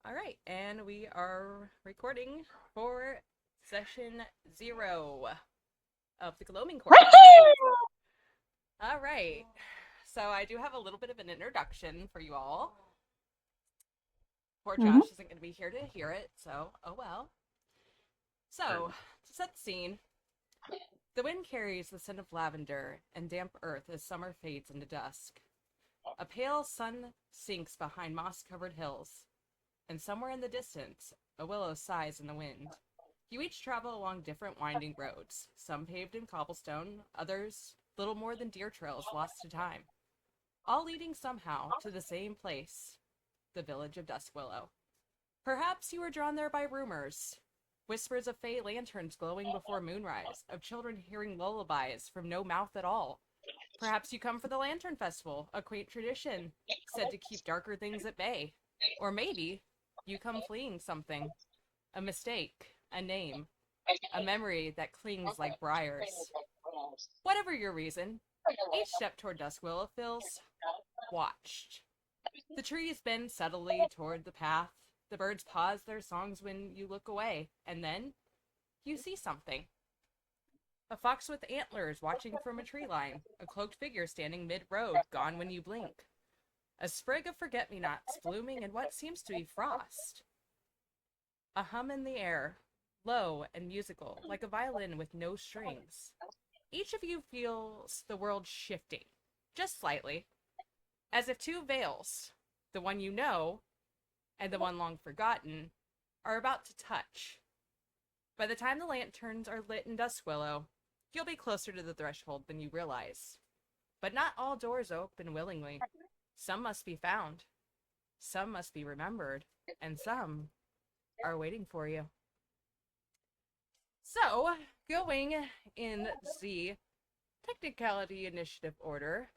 All right, and we are recording for session 0 of the Gloaming Course. All right, so I do have a little bit of an introduction for you all. Poor Mhm. Josh isn't going to be here to hear it, so oh well. So, to set the scene, the wind carries the scent of lavender and damp earth as summer fades into dusk. A pale sun sinks behind moss-covered hills, and somewhere in the distance, a willow sighs in the wind. You each travel along different winding roads, some paved in cobblestone, others little more than deer trails lost to time, all leading somehow to the same place, the village of Duskwillow. Perhaps you were drawn there by rumors. Whispers of fey lanterns glowing before moonrise, of children hearing lullabies from no mouth at all. Perhaps you come for the Lantern Festival, a quaint tradition said to keep darker things at bay. Or maybe you come fleeing something, a mistake, a name, a memory that clings like briars. Whatever your reason, each step toward Duskwillow feels watched. The trees bend subtly toward the path. The birds pause their songs when you look away, and then you see something. A fox with antlers watching from a tree line, a cloaked figure standing mid-road, gone when you blink. A sprig of forget-me-nots blooming in what seems to be frost. A hum in the air, low and musical, like a violin with no strings. Each of you feels the world shifting, just slightly, as if two veils, the one you know and the one long forgotten, are about to touch. By the time the lanterns are lit in Duskwillow, you'll be closer to the threshold than you realize. But not all doors open willingly. Some must be found, some must be remembered, and some are waiting for you. So, going in the technicality initiative order,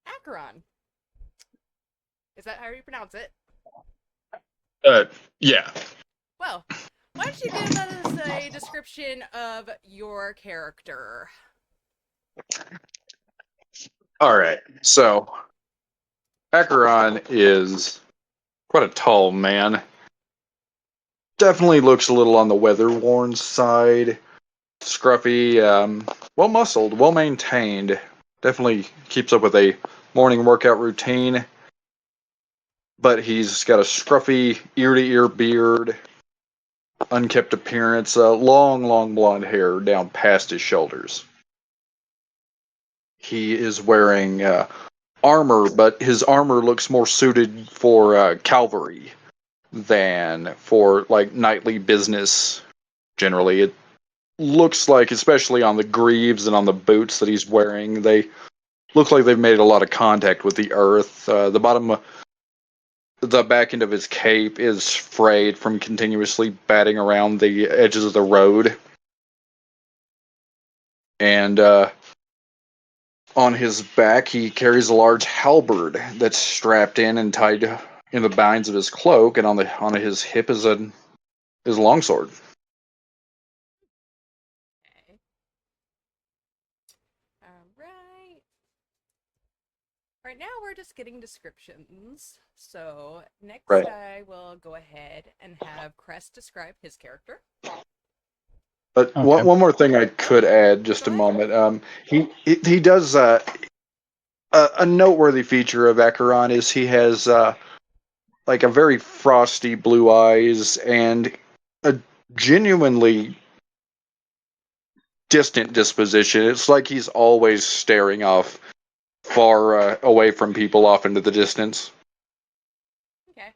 Acheron. Is that how you pronounce it? Uh, yeah. Well, why don't you give us a description of your character? All right. So Acheron is quite a tall man. Definitely looks a little on the weather-worn side. Scruffy, well muscled, well maintained. Definitely keeps up with a morning workout routine. But he's got a scruffy ear-to-ear beard, unkept appearance, long blonde hair down past his shoulders. He is wearing armor, but his armor looks more suited for cavalry than for like nightly business. Generally, it looks like, especially on the greaves and on the boots that he's wearing, they look like they've made a lot of contact with the earth. The back end of his cape is frayed from continuously batting around the edges of the road, and on his back, he carries a large halberd that's strapped in and tied in the binds of his cloak, and on his hip is a longsword. Okay. All right. Right now, we're just getting descriptions. So, next, Right. I will go ahead and have Crest describe his character. But Okay. one more thing I could add, Go just a ahead. moment. He does a noteworthy feature of Acheron is he has like a very frosty blue eyes and a genuinely distant disposition. It's like he's always staring off far away from people off into the distance. Okay.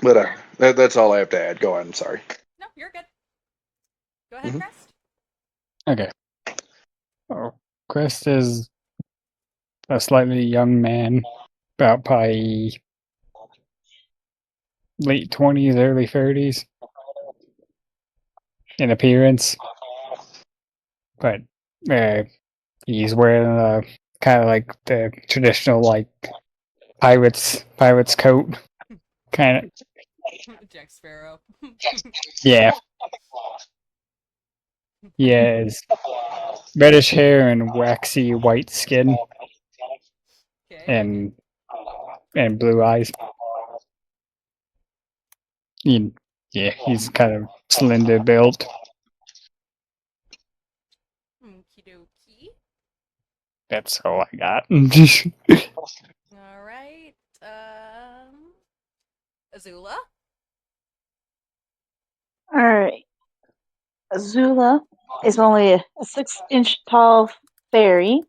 But that's all I have to add. Go on. I'm sorry. No, you're good. Go ahead, Mhm. Crest. Okay. Oh, Quest is a slightly young man, about probably late 20s, early 30s in appearance, but uh, he's wearing a kind of like the traditional like pirate's coat, kind of. Jack Sparrow. Yeah, he has reddish hair and waxy white skin Okay. and blue eyes. Yeah, he's kind of slender built. Okie dokie. That's all I got. All right. Azula. Alright. Azula is only a 6-inch tall fairy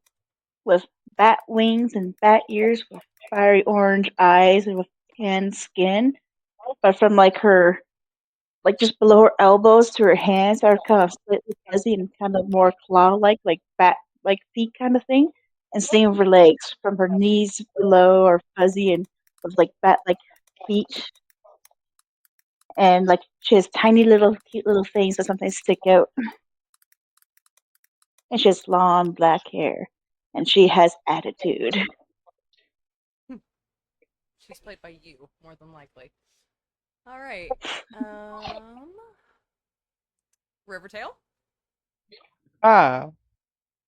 with bat wings and bat ears with fiery orange eyes and with tan skin. But from her just below her elbows to her hands are kind of slightly fuzzy and kind of more claw-like, like bat-like feet kind of thing. And same with her legs. From her knees below are fuzzy and with bat-like feet. And she has tiny little cute little things that sometimes stick out. And she has long black hair. And she has attitude. She's played by you, more than likely. All right. Rivertail.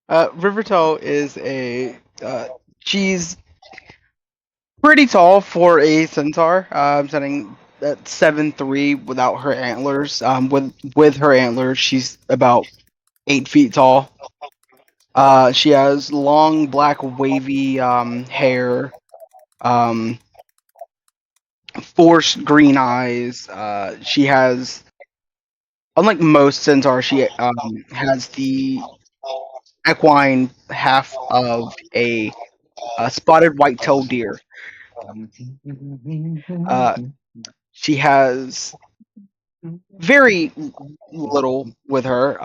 Rivertoe is she's pretty tall for a centaur. Standing at 7'3" without her antlers. With her antlers, she's about 8 feet tall. She has long black wavy hair. Forced green eyes. She has, unlike most centaurs, she has the equine half of a spotted white-tailed deer. She has very little with her.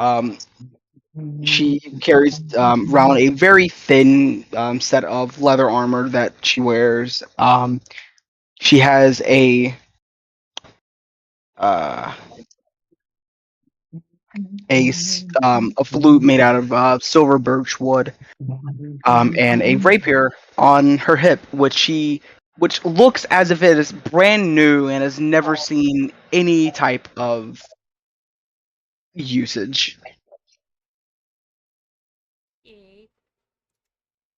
She carries around a very thin set of leather armor that she wears. She has a flute made out of silver birch wood, and a rapier on her hip, which looks as if it is brand new and has never seen any type of usage. Okay.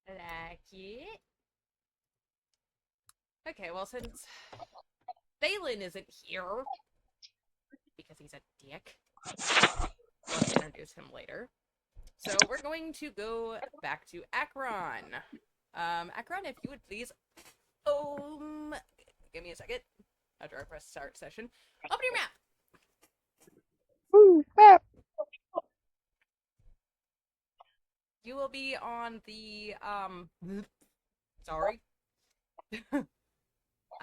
I like it. Okay, well, since Balin isn't here, because he's a dick, we'll introduce him later. So we're going to go back to Akron. Akron, if you would please, give me a second. After I press start session, open your map. Woo, map. You will be on the sorry.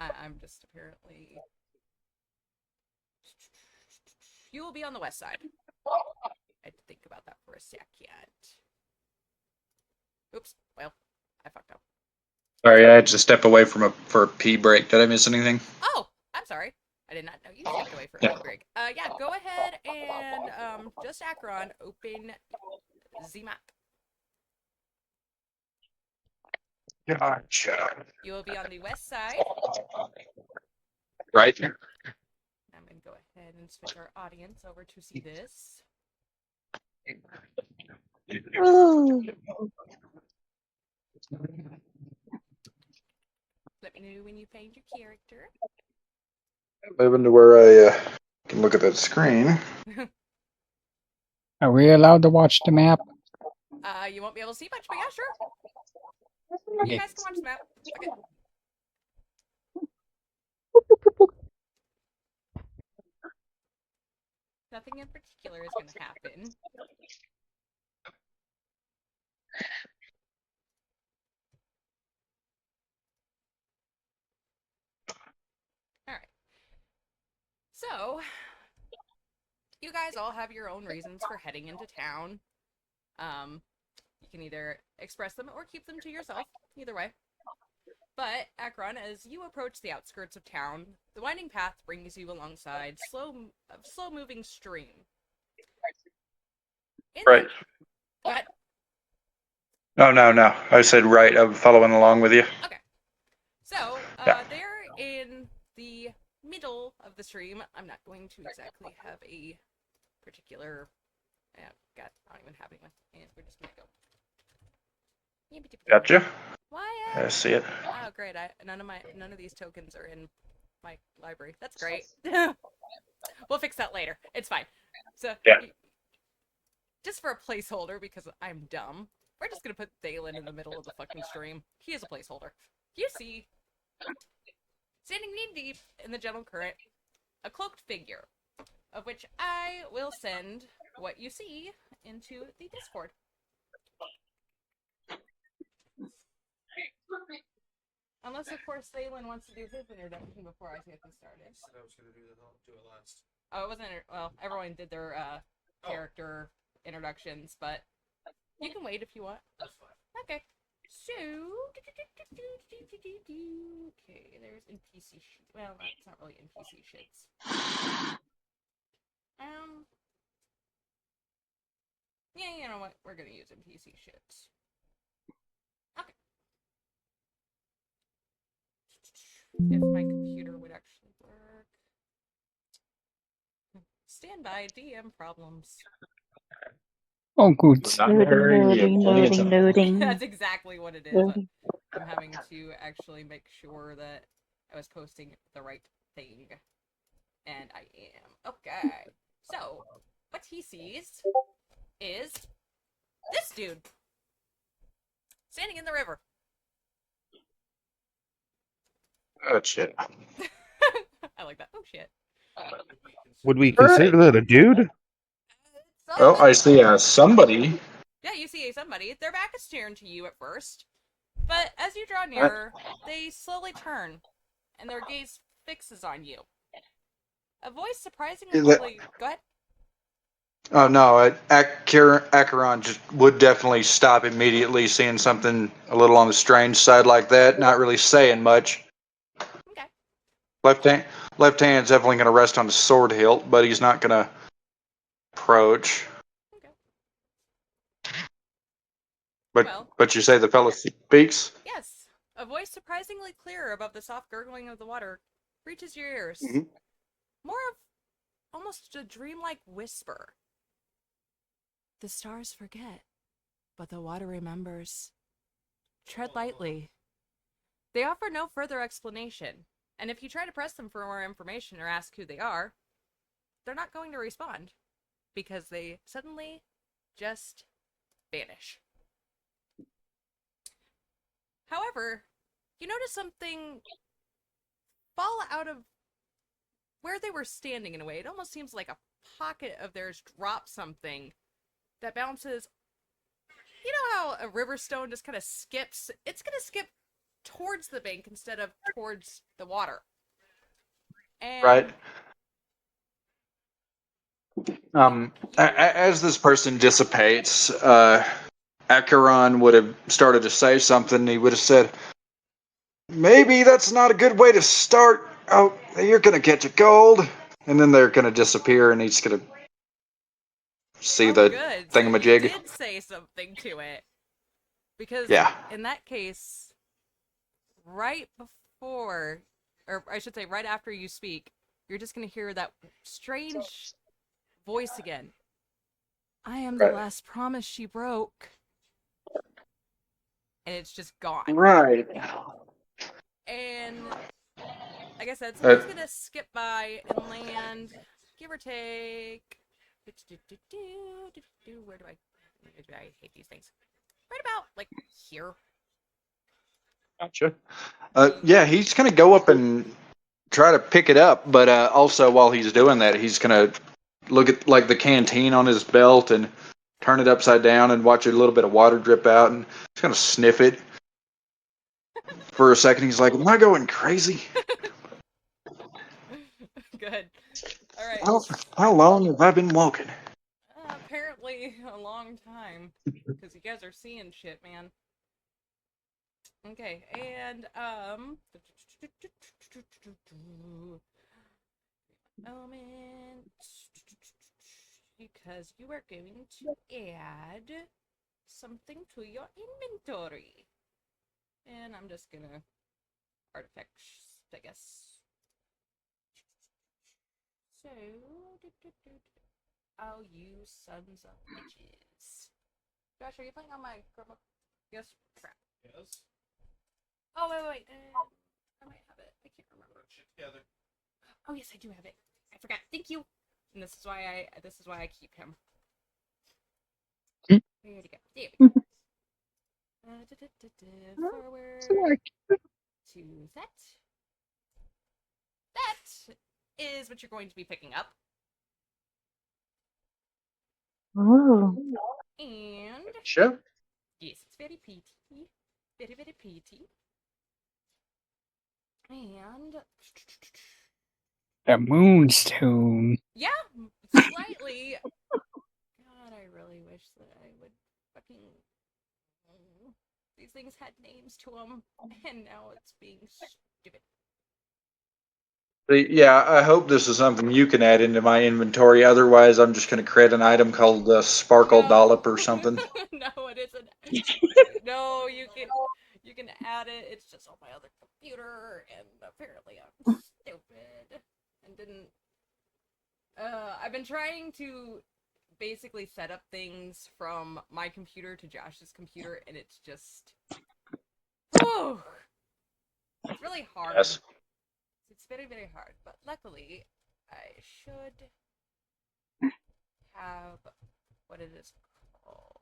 I'm just apparently. You will be on the west side. I had to think about that for a second. Oops. Well, I fucked up. Sorry, I had to step away for a pee break. Did I miss anything? Oh, I'm sorry. I did not know you stepped away for a pee break. Yeah, go ahead and just Akron, open the map. Gotcha. You will be on the west side. Right. I'm gonna go ahead and switch our audience over to see this. Ooh. Let me know when you find your character. Moving to where I can look at that screen. Are we allowed to watch the map? You won't be able to see much, but yeah, sure. You guys can watch the map. Okay. Nothing in particular is going to happen. Alright. So, you guys all have your own reasons for heading into town. You can either express them or keep them to yourself. Either way. But, Akron, as you approach the outskirts of town, the winding path brings you alongside a slow-moving stream. Right. What? No. I said right. I'm following along with you. Okay. So, Yeah. they're in the middle of the stream. I'm not going to exactly have a particular... God, I don't even have anyone. And we're just gonna go. Gotcha. Why? I see it. Oh, great! None of these tokens are in my library. That's great. We'll fix that later. It's fine. So, Yeah. just for a placeholder, because I'm dumb, we're just gonna put Thalen in the middle of the fucking stream. He is a placeholder. You see, standing knee-deep in the gentle current, a cloaked figure, of which I will send what you see into the Discord. Unless, of course, Thalen wants to do his introduction before I get this started. I said I was gonna do it last. Oh, it wasn't. Well, everyone did their character introductions, but you can wait if you want. That's fine. Okay. So, okay, there's NPC shit. Well, that's not really NPC shits. Yeah, you know what? We're gonna use NPC shits. Okay. If my computer would actually work. Stand by, DM problems. Oh, good. Loading. That's exactly what it is. Loading. I'm having to actually make sure that I was posting the right thing. And I am. Okay. So, what he sees is this dude standing in the river. Oh shit. I like that. Oh shit. Would we Alright. consider that a dude? Oh, I see somebody. Yeah, you see somebody. Their back is turned to you at first, but as you draw nearer, they slowly turn, and their gaze fixes on you. A voice surprisingly Is that- lovely. Go ahead. Oh no, Acheron just would definitely stop immediately, seeing something a little on the strange side like that. Not really saying much. Okay. Left hand's definitely going to rest on the sword hilt, but he's not going to approach. Okay. But Well. but you say the fellow speaks? Yes. A voice surprisingly clear above the soft gurgling of the water reaches your ears. Mhm. More of almost a dreamlike whisper. The stars forget, but the water remembers. Tread lightly. They offer no further explanation, and if you try to press them for more information or ask who they are, they're not going to respond, because they suddenly just vanish. However, you notice something fall out of where they were standing in a way. It almost seems like a pocket of theirs dropped something that bounces. You know how a river stone just kind of skips? It's going to skip towards the bank instead of towards the water. And Right. As this person dissipates, Acheron would have started to say something. He would have said, "Maybe that's not a good way to start. Oh, you're gonna catch a cold," and then they're gonna disappear, and he's gonna see the good. So you thingamajig. did say something to it. Because Yeah. in that case, right before, or I should say right after you speak, you're just going to hear that strange voice again. I am the Right. last promise she broke. And it's just gone. Right. And like I said, somebody's going to skip by and land, give or take. Where do I hate these things? Right about, like, here. Gotcha. Yeah, he's gonna go up and try to pick it up, but also while he's doing that, he's gonna look at like the canteen on his belt and turn it upside down and watch a little bit of water drip out, and he's gonna sniff it for a second. He's like, "Am I going crazy? Good. All right. How long have I been walking?" Apparently a long time, because you guys are seeing shit, man. Okay, and moment, because you are going to add something to your inventory, and I'm just gonna artifacts, I guess. So, oh, you sons of bitches. Josh, are you playing on my Chromebook? Yes? Crap. Yes. Oh, wait. I might have it. I can't remember. Shit together. Oh yes, I do have it. I forgot. Thank you. And this is why I keep him. Hmm? There we go. There we go. Forward to set. That is what you're going to be picking up. Ooh. And Sure. yes, it's very pretty. Very, very pretty. And The Moonstone. yeah, slightly. God, I really wish that I would fucking. These things had names to them, and now it's being stupid. Yeah, I hope this is something you can add into my inventory. Otherwise, I'm just going to create an item called the Sparkle Dollop or something. No, it isn't. No, you can add it. It's just on my other computer, and apparently I'm stupid and didn't. I've been trying to basically set up things from my computer to Josh's computer, and it's just, whew, it's really hard. Yes. It's very, very hard. But luckily, I should have what it is called.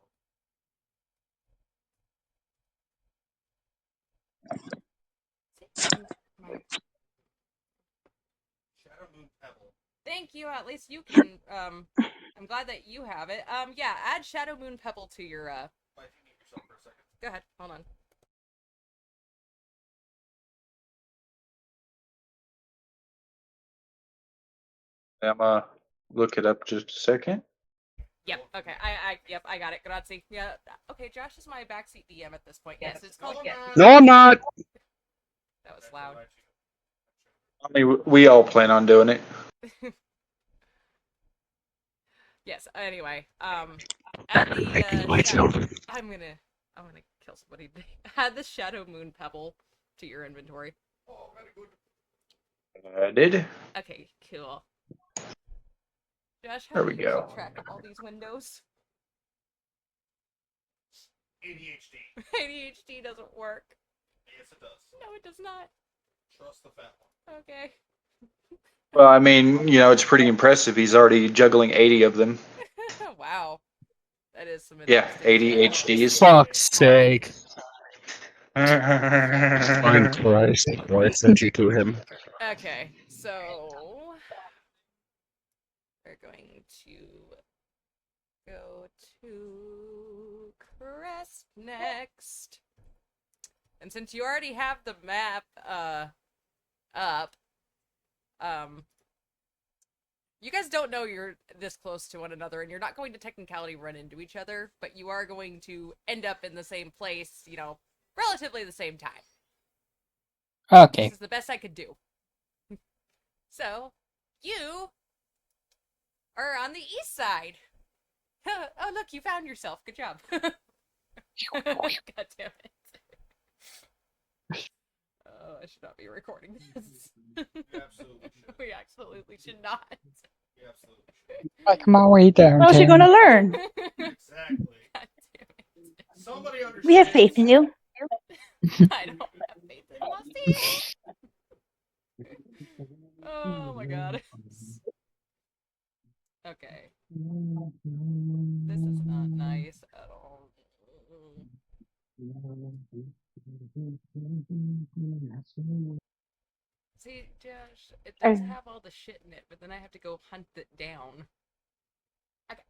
My Shadow Moon Pebble. Thank you. At least you can. I'm glad that you have it. Yeah. Add Shadow Moon Pebble to your. If you mute yourself for a second. Go ahead. Hold on. I'm look it up just a second. Yep. Okay. Yep. I got it. Grazie. Yeah. Okay. Josh is my backseat DM at this point. Yes. It's called. No, I'm not. That was loud. I mean, we all plan on doing it. Yes. Anyway. Add the. I'm gonna kill somebody. Add the Shadow Moon Pebble to your inventory. Oh, very good. I did. Okay. Cool. Josh, how There do we you go. keep track of all these windows? ADHD. ADHD doesn't work. Yes, it does. No, it does not. Trust the fat one. Okay. Well, I mean, it's pretty impressive. He's already juggling 80 of them. Wow. That is some Yeah, interesting ADHDs. Fuck's sake. Fine Christ. I sent you to him. Okay, so we're going to go to Crest next. And since you already have the map up, you guys don't know you're this close to one another, and you're not going to technicality run into each other, but you are going to end up in the same place, relatively the same time. Okay. This is the best I could do. So, you are on the east side. Oh, look, you found yourself. Good job. God damn it. Oh, I should not be recording this. You absolutely should. We absolutely should not. You absolutely should. Like my way down. How's she gonna learn? Exactly. God damn it. Somebody understands. We have faith in you. I don't have faith in myself. Oh my god. Okay. This is not nice at all. See, Josh, it does have all the shit in it, but then I have to go hunt it down. Okay.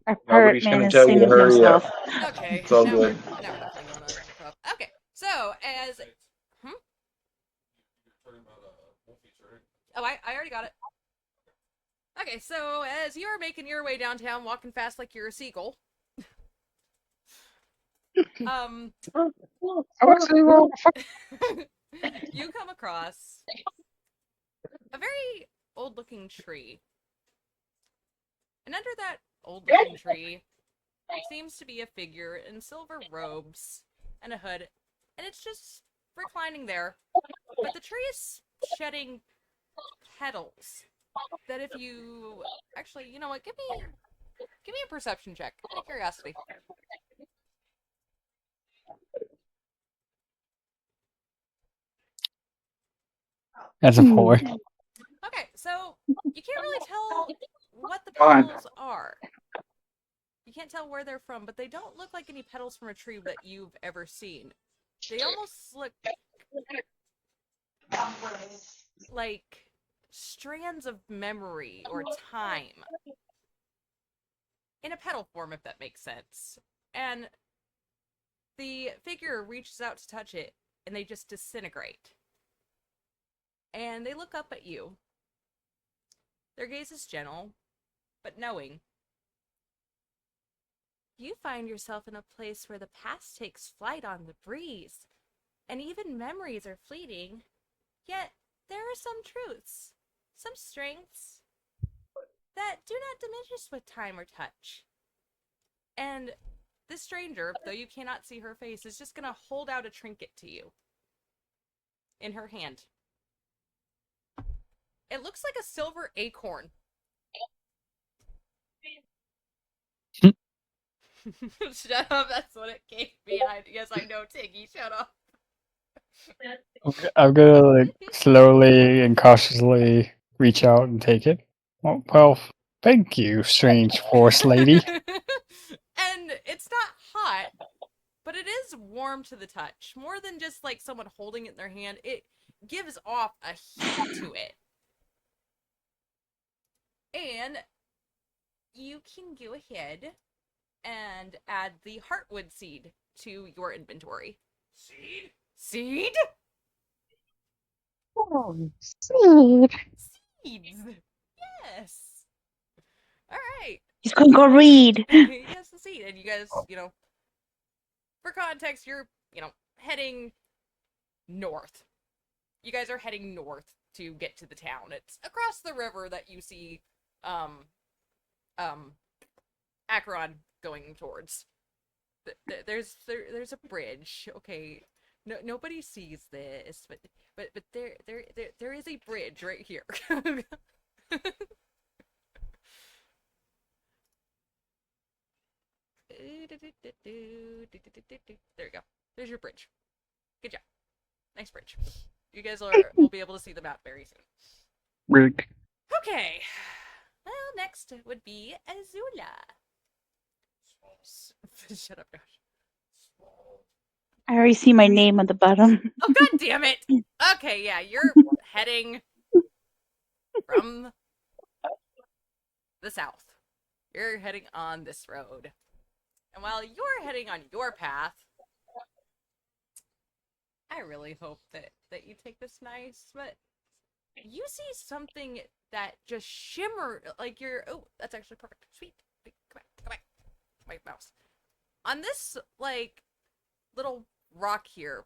Our Nobody's pirate man gonna is tell you to singing to hurry up. himself. Okay. It's all now good. We're definitely going on pub. Okay. So, as... You're talking about Wolfies, right? Oh, I already got it. Okay, so as you're making your way downtown, walking fast like you're a seagull, you come across a very old-looking tree. And under that old-looking tree seems to be a figure in silver robes and a hood, and it's just reclining there. But the tree is shedding petals that if you... Actually, you know what? Give me a perception check. Out of curiosity. As a boy. Okay, so you can't really tell what the Go on. petals are. You can't tell where they're from, but they don't look like any petals from a tree that you've ever seen. They almost look like strands of memory or time in a petal form, if that makes sense. And the figure reaches out to touch it, and they just disintegrate. And they look up at you. Their gaze is gentle, but knowing. You find yourself in a place where the past takes flight on the breeze, and even memories are fleeting, yet there are some truths, some strengths, that do not diminish with time or touch. And this stranger, though you cannot see her face, is just gonna hold out a trinket to you in her hand. It looks like a silver acorn. Shut up, that's what it gave me. Yes, I know, Tiggy, shut up. I'm gonna like slowly and cautiously reach out and take it. Well, thank you, strange forest lady. And it's not hot, but it is warm to the touch. More than just like someone holding it in their hand, it gives off a heat to it. And you can go ahead and add the heartwood seed to your inventory. Seed? Seed? Seed. Seeds! Yes! Alright. He's gonna go read. Yes, the seed. And you guys, for context, you're, heading north. You guys are heading north to get to the town. It's across the river that you see, Acheron going towards. There's a bridge. Okay, no, nobody sees this, but there is a bridge right here. There you go. There's your bridge. Good job. Nice bridge. You guys will be able to see the map very soon. Rick. Okay. Well, next would be Azula. Shut up, Josh. I already see my name on the bottom. Oh, god damn it! Okay, yeah, you're heading from the south. You're heading on this road. And while you're heading on your path, I really hope that you take this nice, but you see something that just shimmer like you're. Oh, that's actually perfect. Sweet. Wait, come back. My mouse. On this, like, little rock here,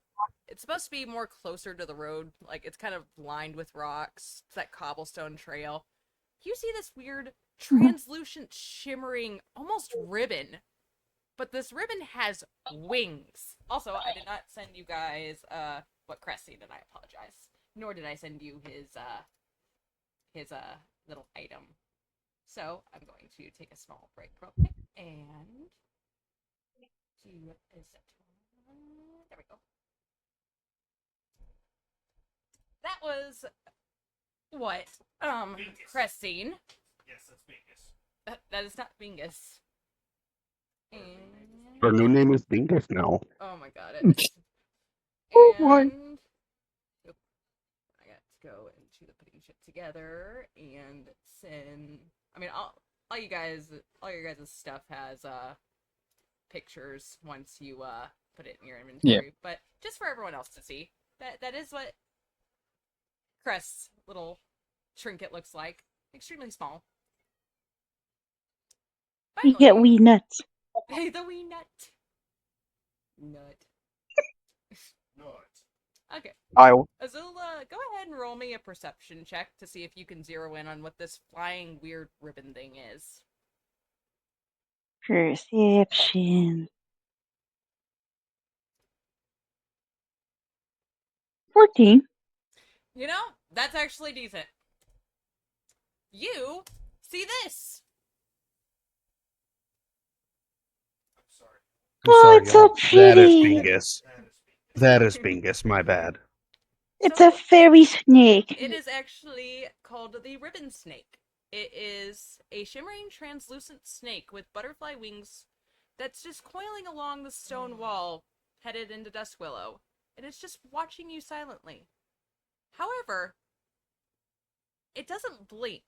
it's supposed to be more closer to the road. Like, it's kind of lined with rocks. It's that cobblestone trail. You see this weird, translucent, shimmering, almost ribbon. But this ribbon has wings. Also, I did not send you guys, what Crest seen, and I apologize. Nor did I send you his little item. So, I'm going to take a small break real quick, and there we go. That was what Crest seen. Yes, that's Bingus. That is not Bingus. And Her new name is Dingus now. oh my god, it is. Oh, boy. And I got to go into the putting shit together and send. I mean, all you guys, all your guys' stuff has pictures once you put it in your inventory. Yeah. But just for everyone else to see, that is what Crest's little trinket looks like. Extremely small. We get Finally, wee nuts. the wee nut. Nut. Nut. Okay. I'll. Azula, go ahead and roll me a perception check to see if you can zero in on what this flying weird ribbon thing is. Perception. 14. You know, that's actually decent. You see this. I'm sorry. I'm Oh, sorry, it's so y'all. That is pretty. Bingus. That is Bingus. My bad. It's So a fairy snake. it is actually called the ribbon snake. It is a shimmering translucent snake with butterfly wings that's just coiling along the stone wall headed into Duskwillow, and it's just watching you silently. However, it doesn't blink.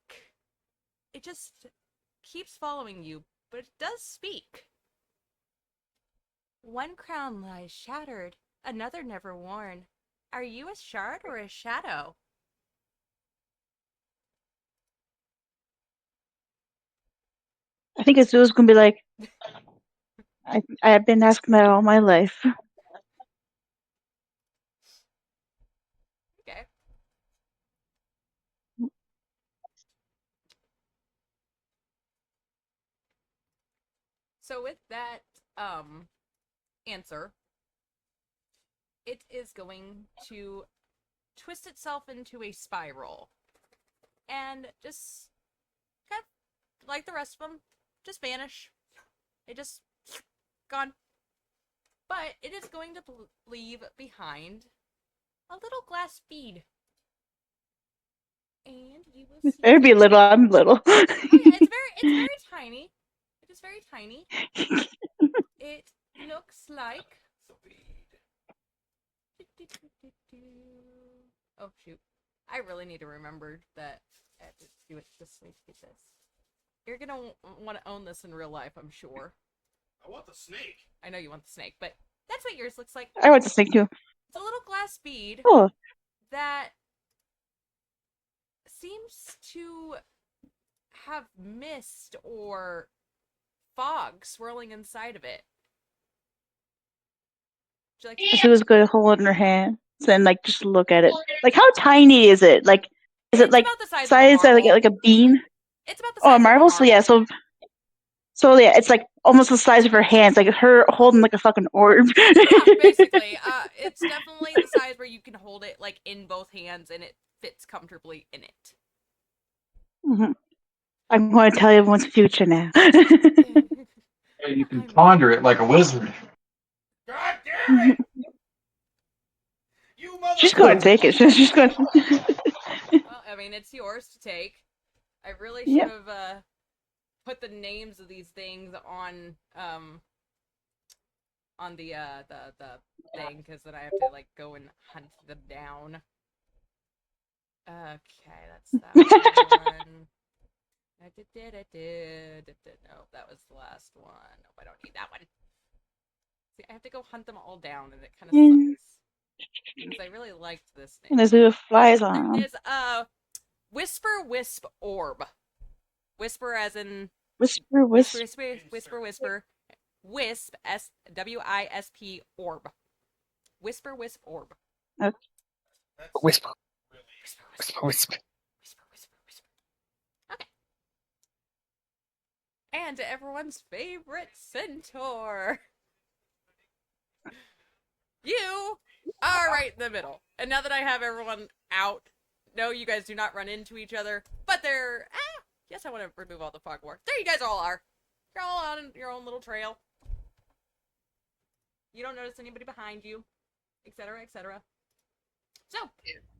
It just keeps following you, but it does speak. One crown lies shattered, another never worn. Are you a shard or a shadow? I think Azula's gonna be like, I've been asking that all my life. Okay. So with that answer, it is going to twist itself into a spiral and just kind of like the rest of them, just vanish. It just gone. But it is going to leave behind a little glass bead. And you will see. Better be little. I'm little. Oh yeah, it's very tiny. It is very tiny. It looks like. Oh shoot! I really need to remember that I have to do it this way to get this. You're gonna want to own this in real life, I'm sure. I want the snake. I know you want the snake, but that's what yours looks like. I want to snake too. It's a little glass bead Oh, that seems to have mist or fog swirling inside of it. Would you like to Azula's gonna hold it in her hand and like just look at it. Like, how tiny is it? Like, is it It's like about the size of a size of marble. like a bean? It's about the Oh, size a of a marble. So yeah, so yeah, it's like almost the size of her hands, like her holding like a fucking orb. Yeah, basically. It's definitely the size where you can hold it like in both hands and it fits comfortably in it. Mhm. I'm going to tell you everyone's future now. You can ponder it like a wizard. God damn it! You motherfucker! She's going to take it. She's going. Well, I mean, it's yours to take. I really should Yep. have put the names of these things on the thing, because then I have to like go and hunt them down. Okay, that's that one. No, that was the last one. Nope, I don't need that one. See, I have to go hunt them all down, and it kind of sucks. Because I really liked this name. And Azula flies on him. It's Whisper Wisp Orb. Whisper as in Whisper, whisper. whisper. Wisp WISP Orb. Whisper Wisp Orb. That's Whisper, really whisper, whisper. Whisper. Okay. And everyone's favorite centaur. You are right in the middle. And now that I have everyone out, no, you guys do not run into each other, but they're yes, I want to remove all the fog war. There you guys all are. You're all on your own little trail. You don't notice anybody behind you, etc., etc. So,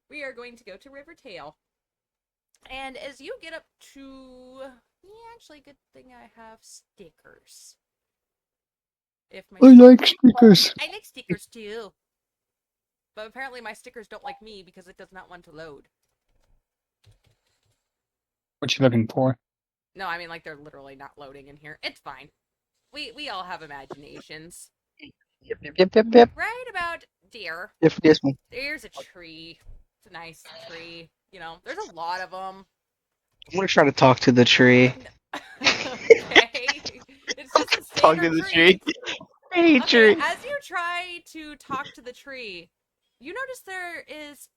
we are going to go to Rivertail. And as you get up to... Yeah, actually, good thing I have stickers. If my I like stickers. I like stickers too. But apparently my stickers don't like me because it does not want to load. What you looking for? No, I mean like they're literally not loading in here. It's fine. We all have imaginations. Yep. Right about there. Yes, one. There's a tree. It's a nice tree. You know, there's a lot of them. I'm gonna try to talk to the tree. Okay. It's just a Talk to standard the tree. Hey, Okay, tree. as you try to talk to the tree, you notice there is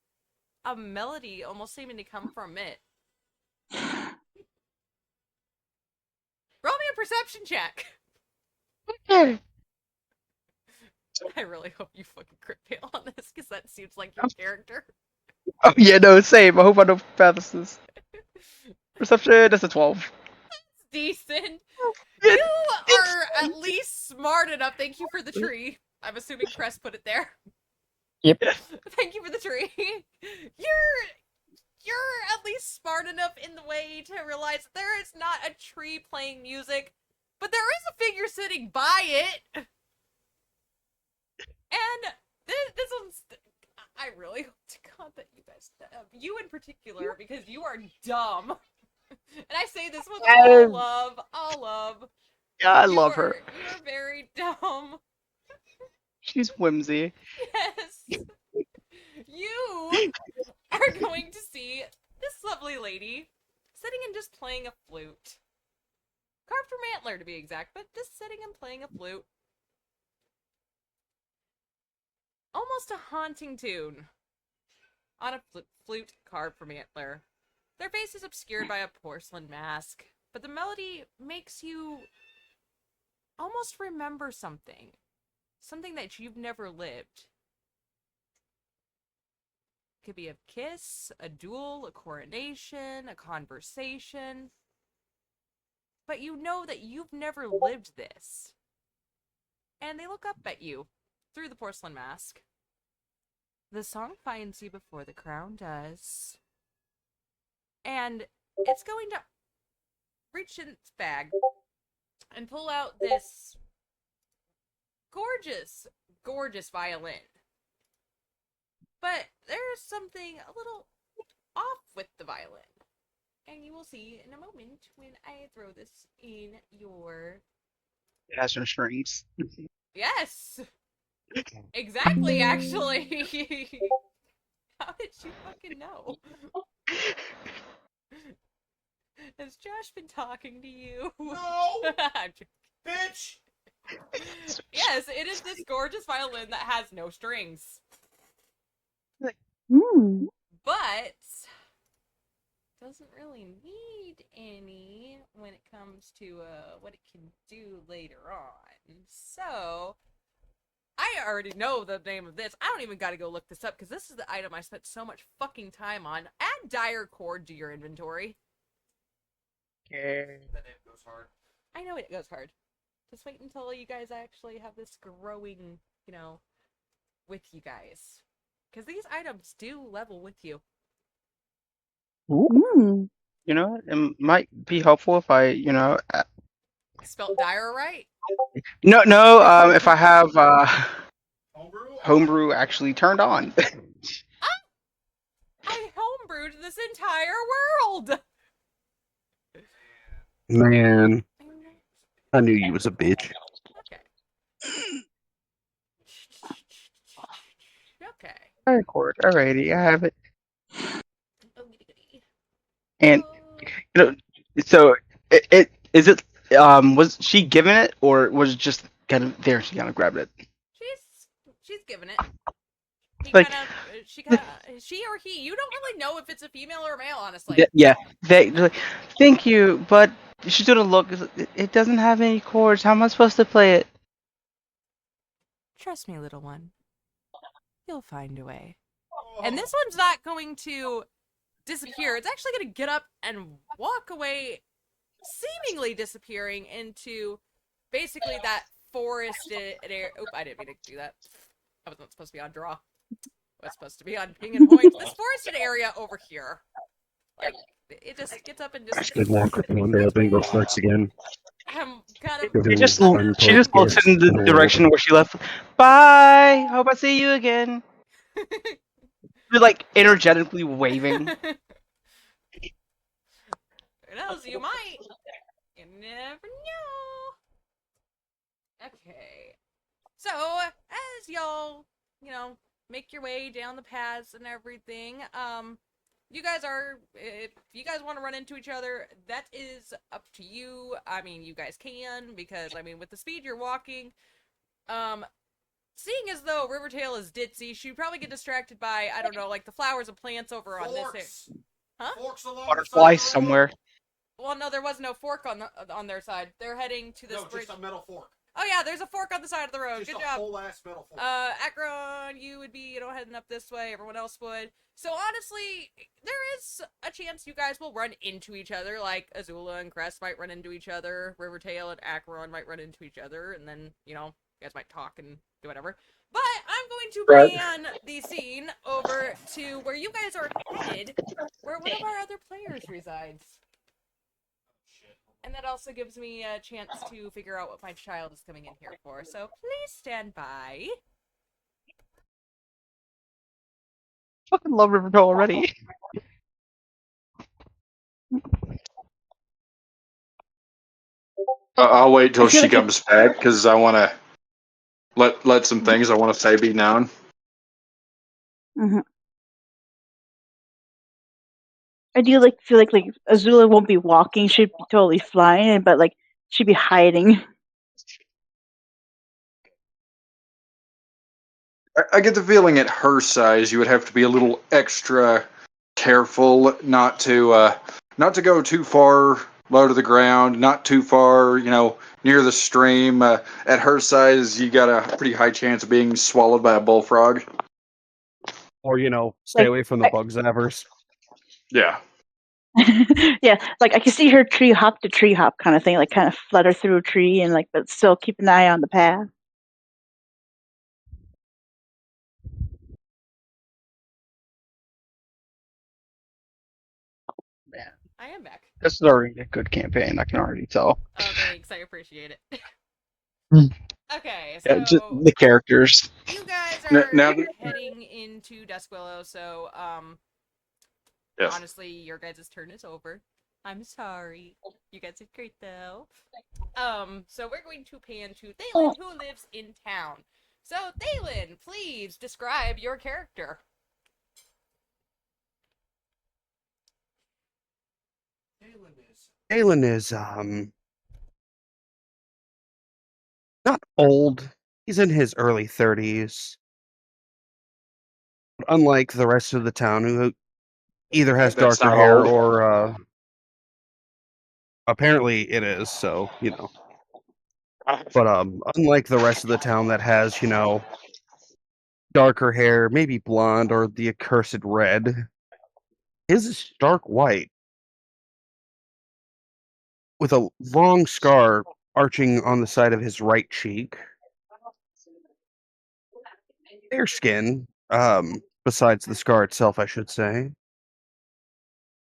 a melody almost seeming to come from it. Roll me a perception check. I really hope you fucking crit fail on this, because that seems like your character. Oh yeah, no, same. I hope I don't pass this. Perception. That's a 12. Decent. You are at least smart enough. Thank you for the tree. I'm assuming Crest put it there. Yep. Thank you for the tree. You're at least smart enough in the way to realize there is not a tree playing music, but there is a figure sitting by it. And this one's. I really hope to God that you guys, you in particular, because you are dumb. And I say this with all love, all love. Yeah, I love her. You're very dumb. She's whimsy. Yes. You are going to see this lovely lady sitting and just playing a flute. Carved from antler, to be exact, but just sitting and playing a flute. Almost a haunting tune on a flute carved from antler. Their face is obscured by a porcelain mask, but the melody makes you almost remember something. Something that you've never lived. Could be a kiss, a duel, a coronation, a conversation. But you know that you've never lived this. And they look up at you through the porcelain mask. The song finds you before the crown does. And it's going to reach in its bag and pull out this gorgeous, gorgeous violin. But there's something a little off with the violin. And you will see in a moment when I throw this in your... It has no strings. Yes! Exactly, actually! How did you fucking know? Has Josh been talking to you? No! I'm joking. Bitch! Yes, it is this gorgeous violin that has no strings. Hmm. But doesn't really need any when it comes to what it can do later on. So I already know the name of this. I don't even gotta go look this up because this is the item I spent so much fucking time on. Add dire cord to your inventory. Okay. That name goes hard. I know it goes hard. Just wait until you guys actually have this growing, you know, with you guys. Because these items do level with you. Hmm. You know, it might be helpful if I, Spelt dire right? no, if I have Homebrew? homebrew actually turned on. I homebrewed this entire world! Man, I knew you was a bitch. Okay. Okay. Fire cord. Alrighty, I have it. Oh, goody goody. And Oh, so it is it was she given it or was it just kind of there? She kind of grabbed it. she's giving it. Like- She or he. You don't really know if it's a female or a male, honestly. Yeah. They're like, thank you, but she's gonna look. It doesn't have any chords. How am I supposed to play it? Trust me, little one. You'll find a way. Oh. And this one's not going to disappear. It's actually going to get up and walk away, seemingly disappearing into basically that forested area. Oop, I didn't mean to do that. I wasn't supposed to be on draw. I was supposed to be on ping and point. This forested area over here. Like, it just gets up and I just... stood walking one day. Bingo starts again. I'm kind of... She just looks in the direction where she left. Bye. Hope I see you again. You're like energetically waving. Who knows? You might. You never know. Okay. So, as y'all, make your way down the paths and everything, you guys are, if you guys want to run into each other, that is up to you. I mean, you guys can, because, with the speed you're walking, seeing as though Rivertail is ditzy, she'd probably get distracted by, I don't know, like the flowers and plants over on this Forks. Huh? Forks along Butterfly the side of the road. somewhere. Well, no, there was no fork on their side. They're heading to this No, bridge. just a metal fork. Oh yeah, there's a fork on the side of the road. Just Good a job. whole ass metal fork. Akron, you would be, heading up this way. Everyone else would. So honestly, there is a chance you guys will run into each other. Like Azula and Crest might run into each other. Rivertail and Akron might run into each other, and then you guys might talk and do whatever. But I'm I'm going to Right. pan the scene over to where you guys are headed, where one of our other players resides. And that also gives me a chance to figure out what my child is coming in here for. So please stand by. Fucking love Riverdale already. I'll wait till I feel she like it- comes back because I want to let some things I want to say be known. hmm I do feel like Azula won't be walking; she'd be totally flying, but like she'd be hiding. I get the feeling at her size, you would have to be a little extra careful not to go too far low to the ground, not too far, near the stream. At her size, you got a pretty high chance of being swallowed by a bullfrog. Or, stay Like, away from the bug zappers. Yeah. yeah, like I can see her tree hop to tree hop kind of thing, like kind of flutter through a tree and but still keep an eye on the path. Man, I am back. this is already a good campaign. I can already tell. Oh, thanks. I appreciate it. Hmm. Okay, Yeah, just so the characters. you guys N- are now that- heading into Duskwillow, so Yes. honestly, your guys' turn is over. I'm sorry. You guys did great though. So we're going to pan to Thalen, who lives in town. So Thalen, please describe your character. Galen is, not old. He's in his early 30s. Unlike the rest of the town, who either has That's darker not hair old. or, apparently it is, so, But, unlike the rest of the town that has, darker hair, maybe blonde or the accursed red, his is stark white with a long scar arching on the side of his right cheek. Fair skin, besides the scar itself, I should say,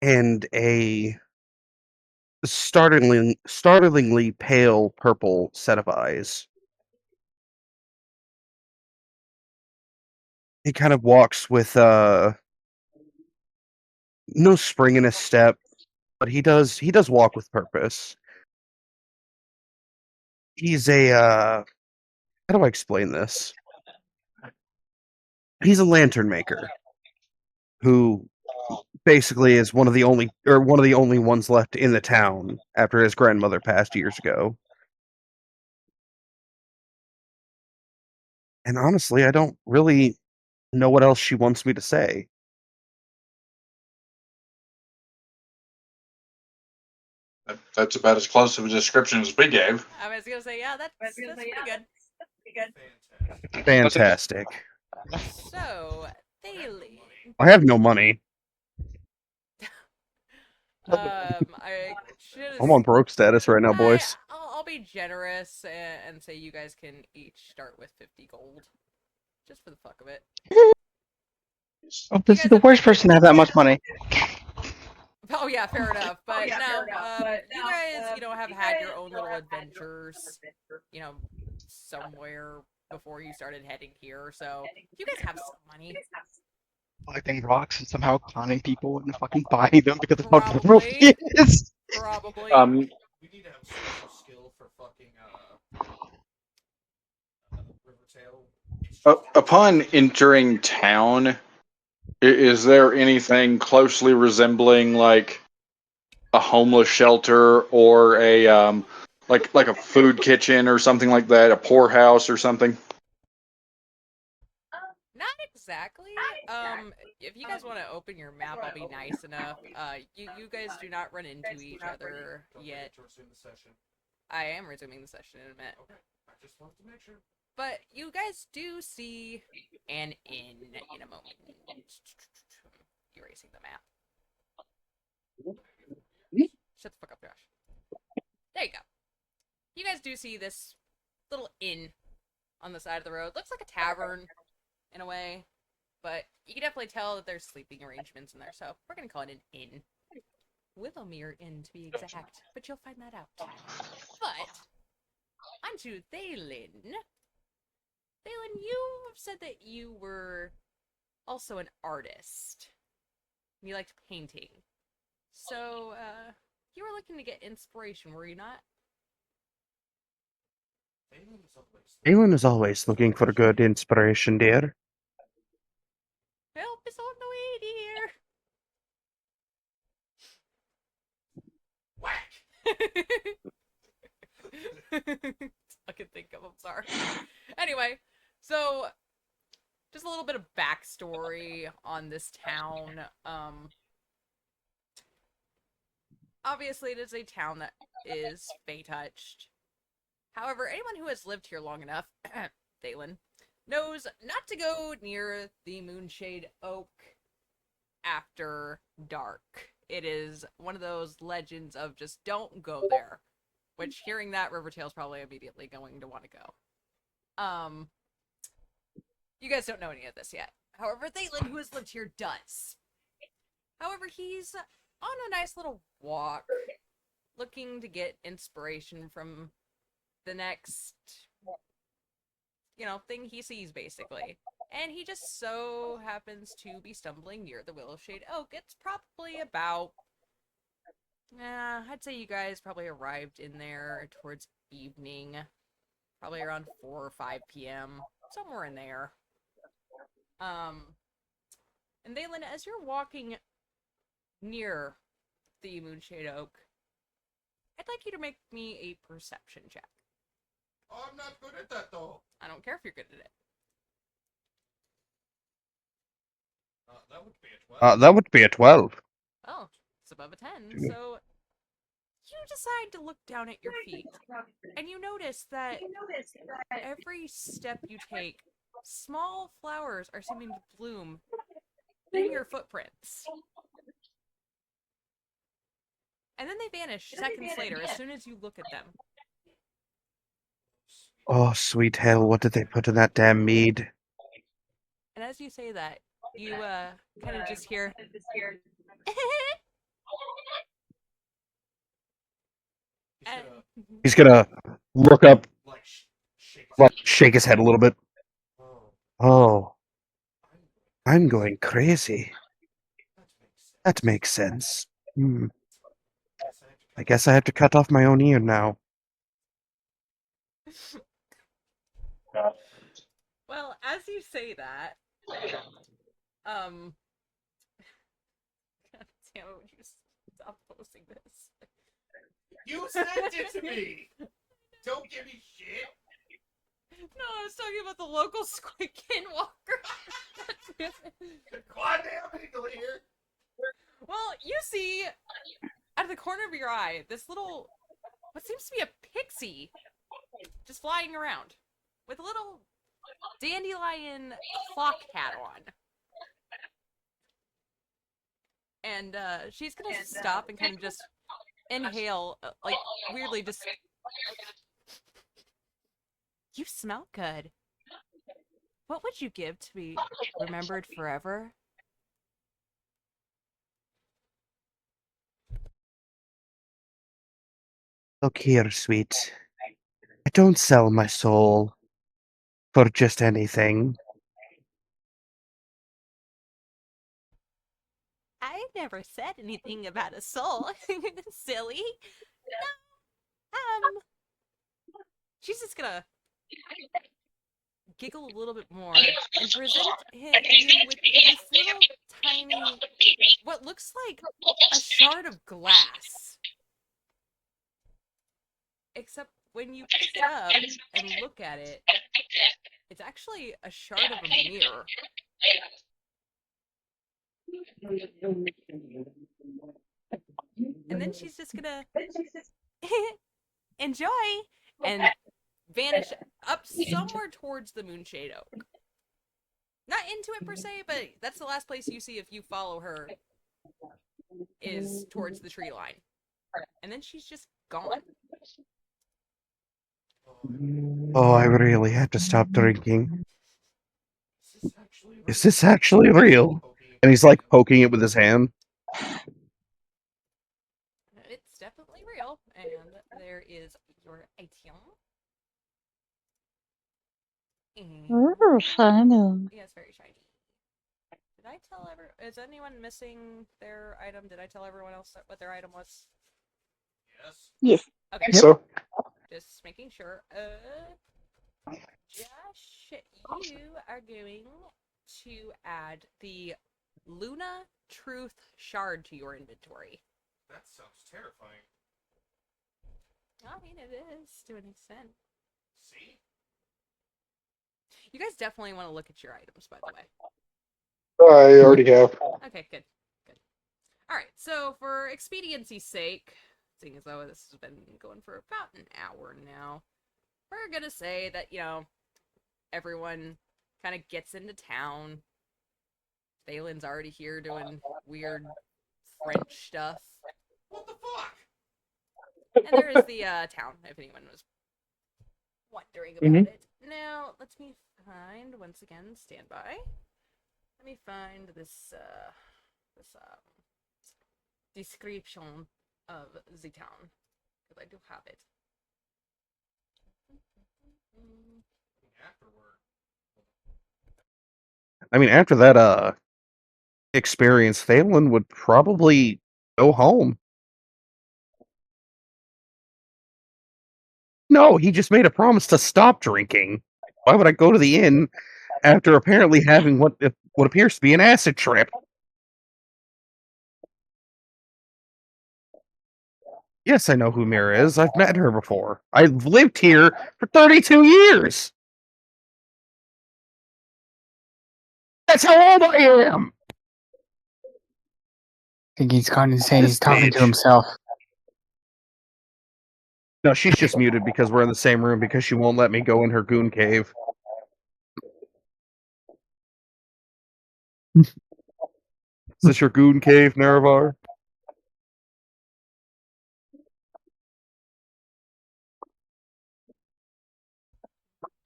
and a startlingly pale purple set of eyes. He kind of walks with no spring in his step, but he does walk with purpose. He's a how do I explain this? He's a lantern maker who basically is one of the only ones left in the town after his grandmother passed years ago. And honestly, I don't really know what else she wants me to say. That's about as close of a description as we gave. I was gonna say, yeah, that's pretty good. Fantastic. So, Thalen. I have no money. I should. I'm on broke status right now, boys. I'll be generous and say you guys can each start with 50 gold, just for the fuck of it. Oh, this is the worst person to have that much money. Oh yeah, fair enough. But no, you guys, have had your own little adventures, somewhere before you started heading here. So you guys have some money. Collecting rocks and somehow conning people into fucking buying them because of how liberal Probably. he is. Probably. We need to have social skill for fucking Rivertail. Upon entering town, is there anything closely resembling like a homeless shelter or a like a food kitchen or something like that, a poorhouse or something? Not exactly. If you guys want to open your map, I'll be nice enough. You guys do not run into each other yet. I am resuming the session in a minute. Okay, I just wanted to make sure. But you guys do see an inn in a moment. Erasing the map. Shut the fuck up, Josh. There you go. You guys do see this little inn on the side of the road. Looks like a tavern. in a way, but you can definitely tell that there's sleeping arrangements in there, so we're gonna call it an inn. Willowmere Inn, to be exact, but you'll find that out. But, on to Thalen. Thalen, you have said that you were also an artist. You liked painting. So, you were looking to get inspiration, were you not? Aelin is always looking for good inspiration, dear. Help is on the way, dear! I can think of, I'm sorry. Anyway, so just a little bit of backstory on this town. Obviously it is a town that is Fey touched. However, anyone who has lived here long enough, Thalen, knows not to go near the Moonshade Oak after dark. It is one of those legends of just don't go there. Which, hearing that, Rivertail's probably immediately going to want to go. You guys don't know any of this yet. However, Thalen, who has lived here, does. However, he's on a nice little walk, looking to get inspiration from the next, thing he sees, basically. And he just so happens to be stumbling near the Willowshade Oak. It's probably about, I'd say you guys probably arrived in there towards evening. Probably around 4 or 5 p.m. Somewhere in there. And Thalen, as you're walking near the Moonshade Oak, I'd like you to make me a perception check. Oh, I'm not good at that, though. I don't care if you're good at it. That would be a 12. That would be a 12. Oh, it's above a 10, so you decide to look down at your feet, and you notice that every step you take, small flowers are seeming to bloom in your footprints. And then they vanish seconds later as soon as you look at them. Oh, sweet hell, what did they put in that damn mead? And as you say that, you kind of just hear He's gonna look up, Like, shake his like, shake his head a little bit. Oh, Oh, I'm going crazy. that makes sense. That makes sense. Hmm. Guess I guess I have to cut off my own ear now. Well, as you say that, God damn it, would you stop posting this? You sent it to me! Don't give me shit! No, I was talking about the local Squidkinwalker. Goddamn eagle here! Well, you see, out of the corner of your eye, this little, what seems to be a pixie, just flying around, with a little dandelion clock hat on. And, she's gonna stop and kind of just inhale, like, weirdly just... You smell good. What would you give to be remembered forever? Look here, sweet. I don't sell my soul for just anything. I never said anything about a soul. Silly. No. She's just gonna giggle a little bit more and present you with this little tiny, what looks like a shard of glass. Except when you pick it up and look at it, it's actually a shard of a mirror. And then she's just gonna enjoy and vanish up somewhere towards the Moonshade Oak. Not into it per se, but that's the last place you see if you follow her, is towards the tree line. And then she's just gone. Oh, I really have to stop drinking. Is this Is this actually real? And he's like poking it with his hand. It's definitely real, and there is your item. And Oh, shiny. yeah, it's very shiny. Did I tell is anyone missing their item? Did I tell everyone else what their item was? Yes. Yes. Okay, So, just making sure. Josh, you are going to add the Luna Truth Shard to your inventory. That sounds terrifying. I mean, it is to an extent. See? You guys definitely want to look at your items, by the way. I already have. Okay, good. Good. Alright, so for expediency's sake, seeing as though this has been going for about an hour now, we're gonna say that, you know, everyone kind of gets into town. Thalen's already here doing weird French stuff. What the fuck? And there is the town, if anyone was wondering about it. Now, let me find, once again, stand by. Let me find this description of the town, because I do have it. Afterward. I mean, after that experience, Thalen would probably go home. No, he just made a promise to stop drinking. Why would I go to the inn after apparently having what appears to be an acid trip? Yes, I know who Mira is. I've met her before. I've lived here for 32 years. That's how old I am. I think he's kind of saying This he's talking bitch. to himself. No, she's just muted because we're in the same room because she won't let me go in her goon cave. Is this your goon cave, Naravar?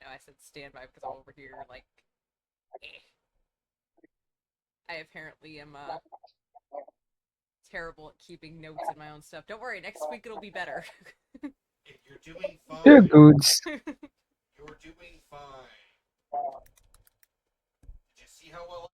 No, I said stand by because I'm over here, like, I apparently am, terrible at keeping notes in my own stuff. Don't worry, next week it'll be better. You're doing fine. They're goods. You're doing fine. Did you see how well?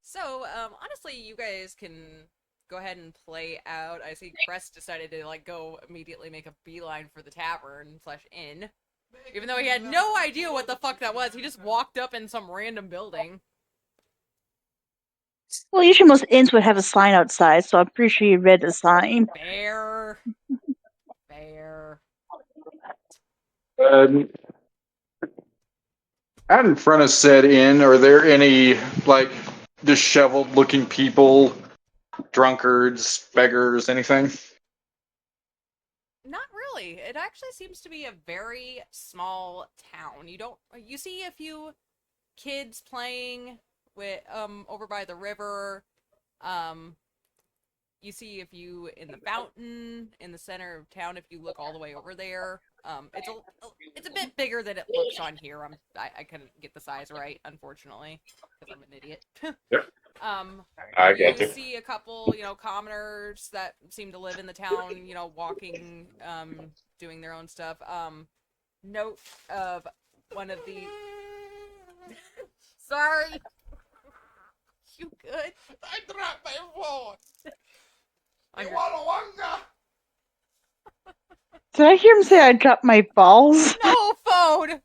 So, honestly, you guys can go ahead and play out. I see Crest decided to, like, go immediately make a beeline for the tavern/inn. Even though he had no idea what the fuck that was, he just walked up in some random building. Well, usually most inns would have a sign outside, so I'm pretty sure you read the sign. Fair. Fair. Out in front of said inn, are there any, like, disheveled looking people, drunkards, beggars, anything? Not really. It actually seems to be a very small town. You see a few kids playing with over by the river. You see a few in the fountain in the center of town if you look all the way over there. It's a bit bigger than it looks on here. I couldn't get the size right, unfortunately, because I'm an idiot. Yep. I get you. See a couple, commoners that seem to live in the town, walking, doing their own stuff. Note of one of the. Sorry. You good? I dropped my phone. On your- Walla Did I hear him say I dropped my balls? No phone.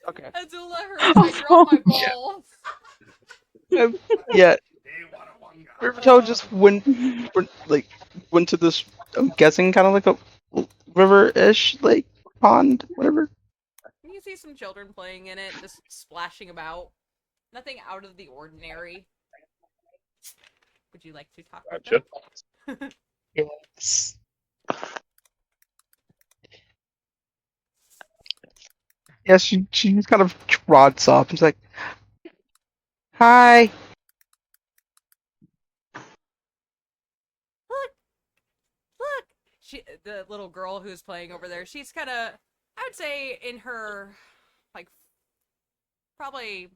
Okay. Azula heard I dropped my balls. Yeah, Hey, Walla Wanga. Rivertoe just went to this. I'm guessing kind of like a river-ish, like pond, whatever. You see some children playing in it, just splashing about. Nothing out of the ordinary. would you like to talk with Gotcha. them? Yes. Yeah, she just kind of trots up. She's like, "Hi." Look, the little girl who's playing over there, she's kind of, I would say, in her like probably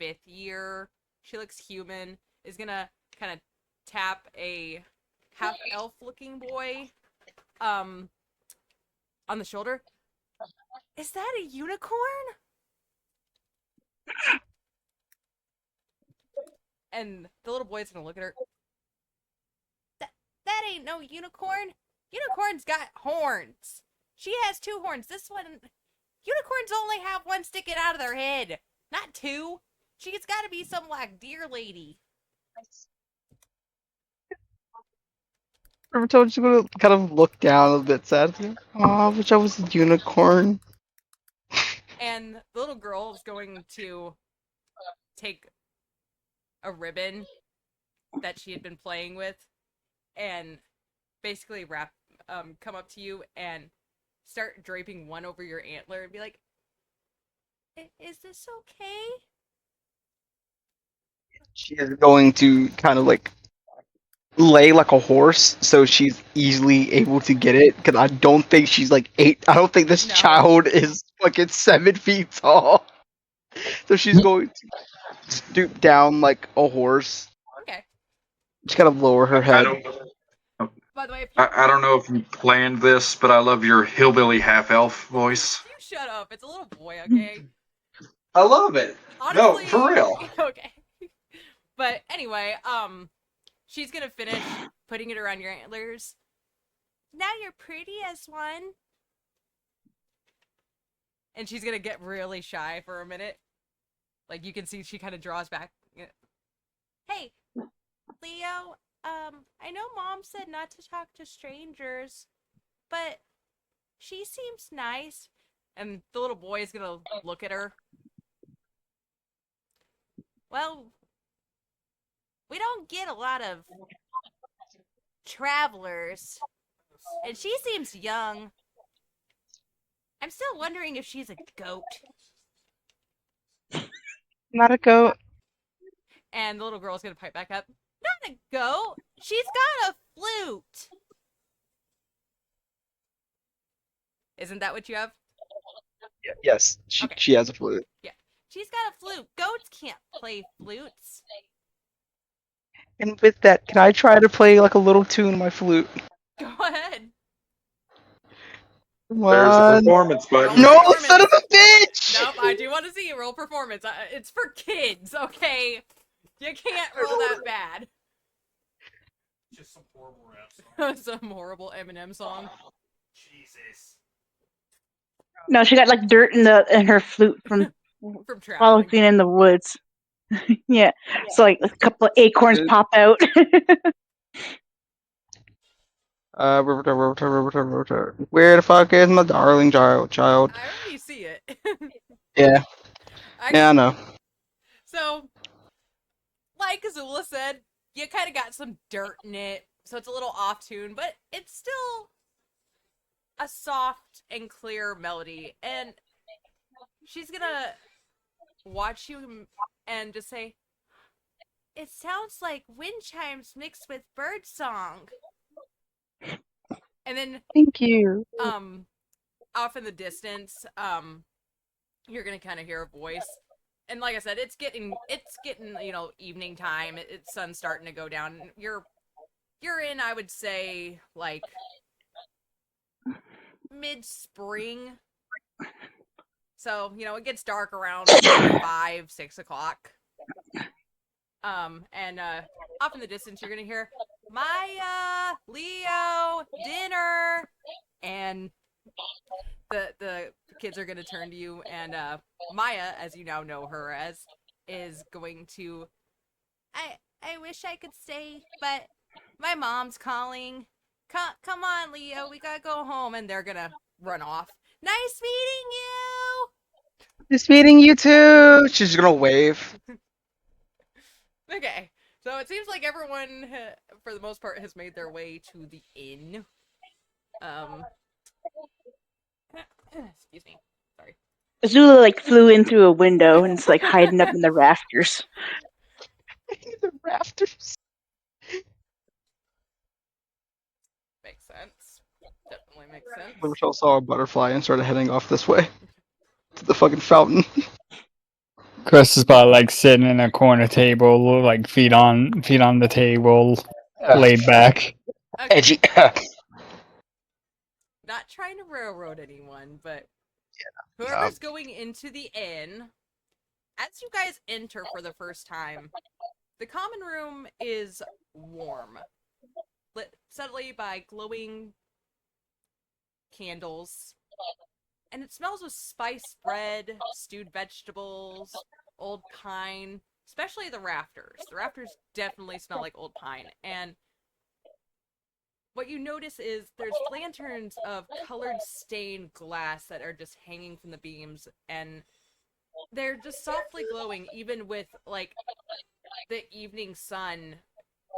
5th year. She looks human. Is gonna kind of tap a half elf looking boy, on the shoulder. Is that a unicorn? And the little boy's gonna look at her. That ain't no unicorn. Unicorn's got horns. She has 2 horns. This one, unicorns only have one sticking out of their head, not 2. She's got to be some like deer lady. River Toad's gonna kind of look down a bit sad. Oh, I wish I was a unicorn. And the little girl is going to take a ribbon that she had been playing with and basically come up to you and start draping one over your antler and be like, is this okay? She is going to kind of like lay like a horse, so she's easily able to get it. Because I don't think she's like 8. I don't think this No. child is fucking 7 feet tall. So she's going to stoop down like a horse. Okay. Just kind of lower her I head. don't, By the way, if you, I don't know if you planned this, but I love your hillbilly half elf voice. you shut up. It's a little boy, okay? I love it. Honestly, No, for real. Okay. But anyway, she's gonna finish putting it around your antlers. Now you're pretty as one. And she's gonna get really shy for a minute. Like, you can see she kind of draws back. Hey, Leo, I know Mom said not to talk to strangers, but she seems nice. And the little boy is gonna look at her. Well, we don't get a lot of travelers, and she seems young. I'm still wondering if she's a goat. Not a goat. And the little girl's gonna pipe back up. Not a goat. She's got a flute. Isn't that what you have? Yes, Okay. she has a flute. She's got a flute. Goats can't play flutes. And with that, can I try to play like a little tune on my flute? Go ahead. There's a One. performance button. No, Performance. son of a bitch! Nope, I do want to see you roll performance. It's for kids, okay? You can't roll that bad. Just some horrible rap song. Some horrible Eminem song. Jesus. No, she got like dirt in her flute from From traveling. frolicking in the woods. Yeah, so like a couple of acorns pop out. Riverton. Where the fuck is my darling child? I already see it. Yeah, yeah, I know. So, like Azula said, you kind of got some dirt in it, so it's a little off tune, but it's still a soft and clear melody. And she's gonna watch you and just say, "It sounds like wind chimes mixed with bird song." And then Thank you. off in the distance, you're gonna kind of hear a voice, and like I said, it's getting evening time. It's sun's starting to go down. You're in, I would say, like mid-spring, so it gets dark around 5-6 o'clock. And off in the distance, you're gonna hear Maya, Leo, dinner, and the kids are gonna turn to you, and Maya, as you now know her as, is going to. I wish I could stay, but my mom's calling. Come on, Leo, we gotta go home, and they're gonna run off. Nice meeting you. Nice meeting you too. She's gonna wave. Okay, So it seems like everyone, for the most part, has made their way to the inn. Excuse me. Sorry. Azula like flew in through a window and it's like hiding up in the rafters. The rafters. Makes sense. Definitely makes sense. Winterfell saw a butterfly and started heading off this way to the fucking fountain. Chris is probably like sitting in a corner table, like feet on the table, laid back. Okay, Edgy. not trying to railroad anyone, but whoever's going into the inn, as you guys enter for the first time, the common room is warm, lit subtly by glowing candles, and it smells of spiced bread, stewed vegetables, old pine, especially the rafters. The rafters definitely smell like old pine, and what you notice is there's lanterns of colored stained glass that are just hanging from the beams, and they're just softly glowing even with, like, the evening sun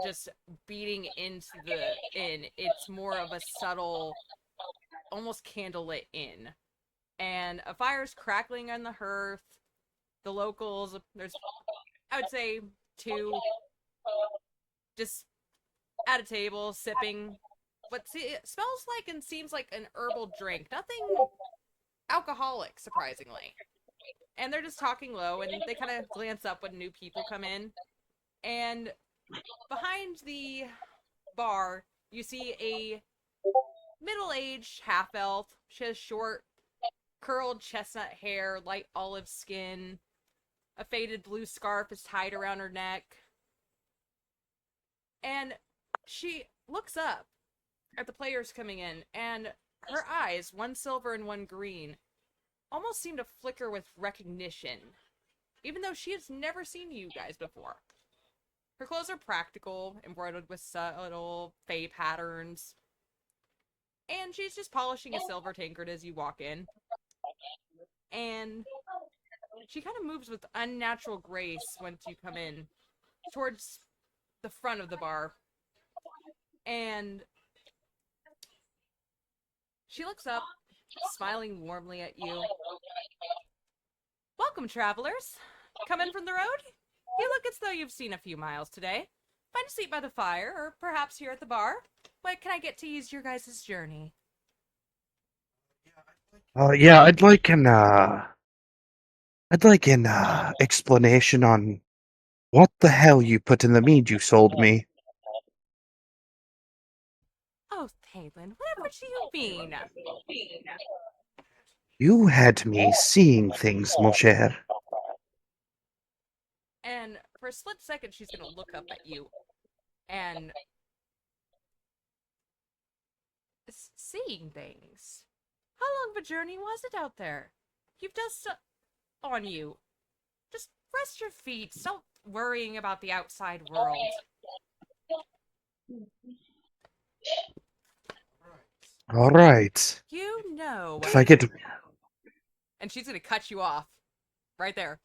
just beating into the inn. It's more of a subtle, almost candlelit inn. And a fire's crackling on the hearth. The locals, there's, I would say, 2, just at a table, sipping what it smells like and seems like an herbal drink. Nothing alcoholic, surprisingly. And they're just talking low, and they kind of glance up when new people come in. And behind the bar, you see a middle-aged half-elf. She has short, curled chestnut hair, light olive skin. A faded blue scarf is tied around her neck. And she looks up at the players coming in, and her eyes, one silver and one green, almost seem to flicker with recognition, even though she has never seen you guys before. Her clothes are practical, embroidered with subtle fey patterns, and she's just polishing a silver tankard as you walk in. And she kind of moves with unnatural grace once you come in towards the front of the bar. And she looks up, smiling warmly at you. Welcome, travelers. Come in from the road? You look as though you've seen a few miles today. Find a seat by the fire, or perhaps here at the bar. What can I get to ease your guys' journey? Yeah, I'd like an explanation on what the hell you put in the mead you sold me. Oh, Thalen, whatever do you mean? You had me seeing things, mon cher. And for a split second, she's gonna look up at you. And seeing things. How long of a journey was it out there? You've dust on you. Just rest your feet. Stop worrying about the outside world. All right. You know. If I get And she's gonna cut you off. Right there.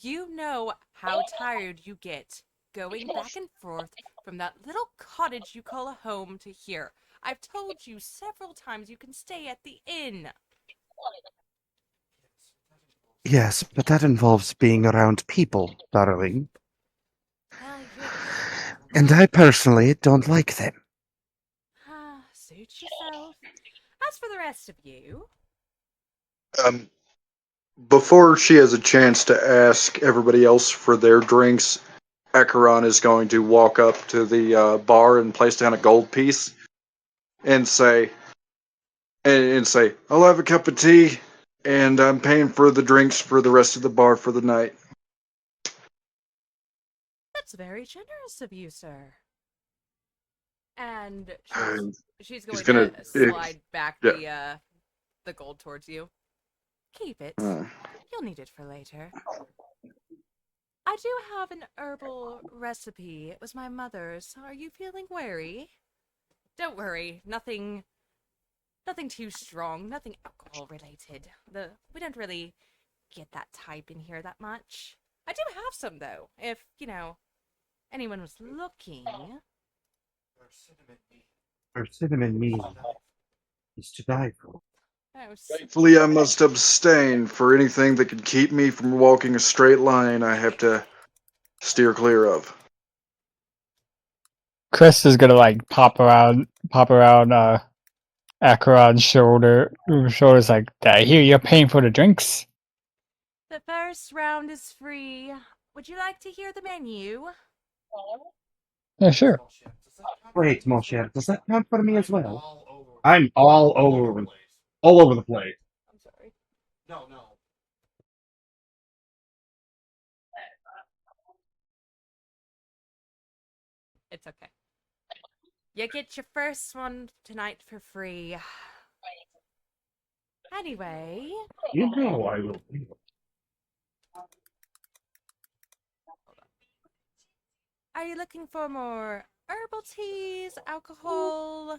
You know how tired you get going back and forth from that little cottage you call a home to here. I've told you several times you can stay at the inn. Yes, but that involves being around people, darling. Well, And I personally don't like them. suit yourself. As for the rest of you... Before she has a chance to ask everybody else for their drinks, Acheron is going to walk up to the bar and place down a gold piece and say, I'll have a cup of tea, and I'm paying for the drinks for the rest of the bar for the night. That's very generous of you, sir. And she's going gonna- to slide back the gold towards you. Keep it. You'll need it for later. I do have an herbal recipe. It was my mother's. Are you feeling wary? Don't worry. Nothing too strong. Nothing alcohol related. We don't really get that type in here that much. I do have some though. If, anyone was looking, Our cinnamon meat is to die for. oh, Thankfully, I must abstain. For anything that could keep me from walking a straight line, I have to steer clear of. Chris is gonna like pop around Acheron's shoulders like, I hear you're paying for the drinks. the first round is free. Would you like to hear the menu? Yeah, sure. Wait, small chef, does that count for me as well? I'm all over the place. I'm sorry. No. It's okay. You get your first one tonight for free. Anyway, You know I will. are you looking for more herbal teas, alcohol?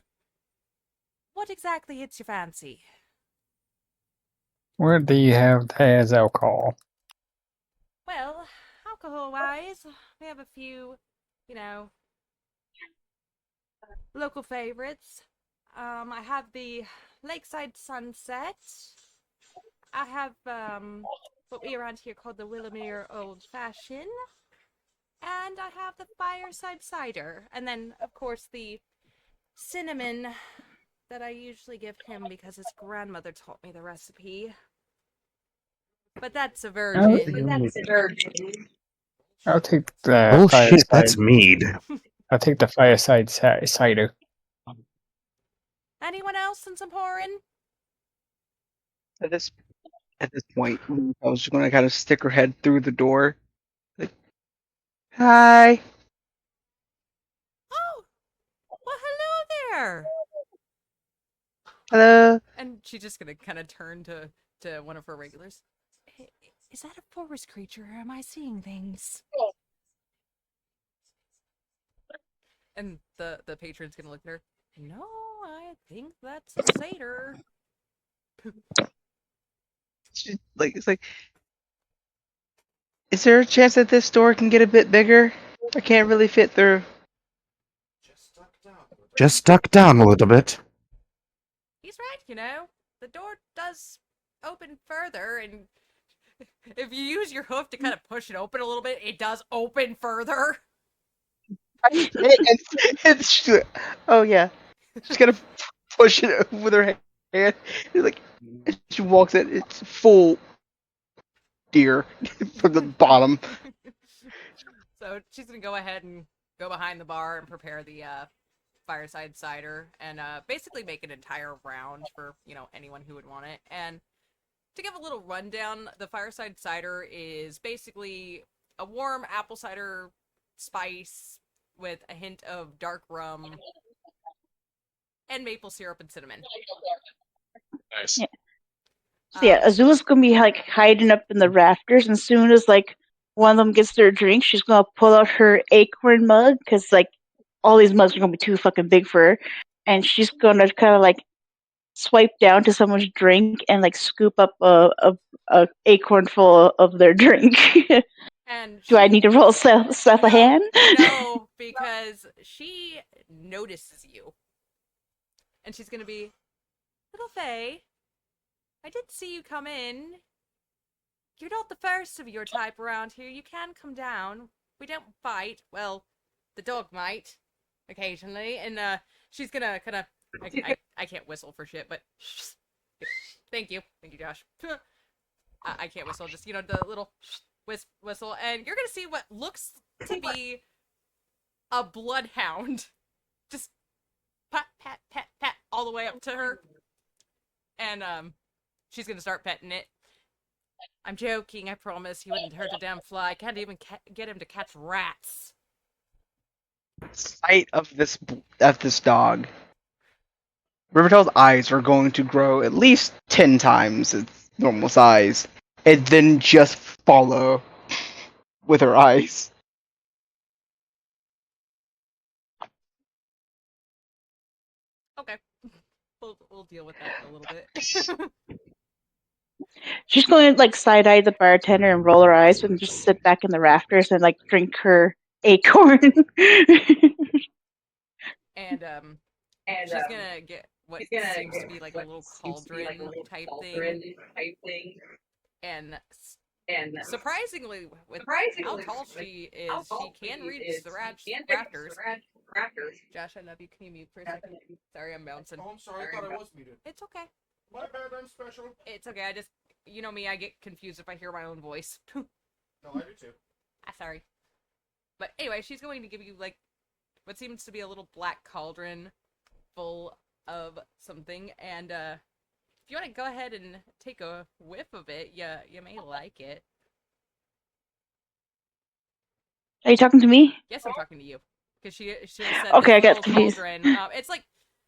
What exactly hits your fancy? What do you have that has alcohol? Well, alcohol-wise, we have a few, local favorites. I have the Lakeside Sunset. I have what we around here call the Willamere Old Fashioned. And I have the Fireside Cider. And then, of course, the cinnamon that I usually give him because his grandmother taught me the recipe. But that's a virgin. I'll take the Oh fireside. shit, that's mead. I'll take the fireside cider. Anyone else in some pouring? At this point, I was just gonna kind of stick her head through the door. Like, hi. Oh! Well, hello there! Hello. And she's just gonna kind of turn to one of her regulars. Is that a forest creature, or am I seeing things? And the patron's gonna look at her. No, I think that's a satyr. It's like, is there a chance that this door can get a bit bigger? I can't really fit through. Just duck down a little bit. He's right, the door does open further, and if you use your hoof to kind of push it open a little bit, it does open further. Oh yeah, she's gonna push it with her hand. Like she walks in, it's full deer from the bottom. So she's gonna go ahead and go behind the bar and prepare the fireside cider and basically make an entire round for anyone who would want it. And to give a little rundown, the fireside cider is basically a warm apple cider spice with a hint of dark rum and maple syrup and cinnamon. Nice. Yeah. So yeah, Azula's gonna be like hiding up in the rafters, and soon as like one of them gets their drink, she's gonna pull out her acorn mug because like all these mugs are gonna be too fucking big for her, and she's gonna kind of like swipe down to someone's drink and like scoop up a acorn full of their drink. And Do I need to roll self a hand? No, because she notices you. And she's gonna be, Little Faye, I did see you come in. You're not the first of your type around here. You can come down. We don't fight. Well, the dog might, occasionally. And she's gonna kind of, I can't whistle for shit, but thank you, Josh. I can't whistle, just the little whistle, and you're gonna see what looks to be a bloodhound. Just pat, pat, pat, pat, all the way up to her. And she's gonna start petting it. I'm joking, I promise. He wouldn't hurt a damn fly. Can't even get him to catch rats. Sight of this dog. Rivertail's eyes are going to grow at least 10 times its normal size, and then just follow with her eyes. Okay. We'll deal with that a little bit. She's going to like side eye the bartender and roll her eyes and just sit back in the rafters and like drink her acorn. And she's gonna get what seems to be like a little cauldron type thing. And surprisingly, with how tall she is, she can reach the rafters. Josh, I love you. Can you mute for a second? Sorry, I'm bouncing. Oh, I'm sorry. I thought I was muted. It's okay. My bad. I'm special. It's okay. I just, you know me, I get confused if I hear my own voice. No, I do too. Sorry. But anyway, she's going to give you like what seems to be a little black cauldron full of something, and if you want to go ahead and take a whiff of it, you may like it. Are you talking to me? Yes, I'm talking to you. Because she said Okay, I this got little confused. cauldron. It's like,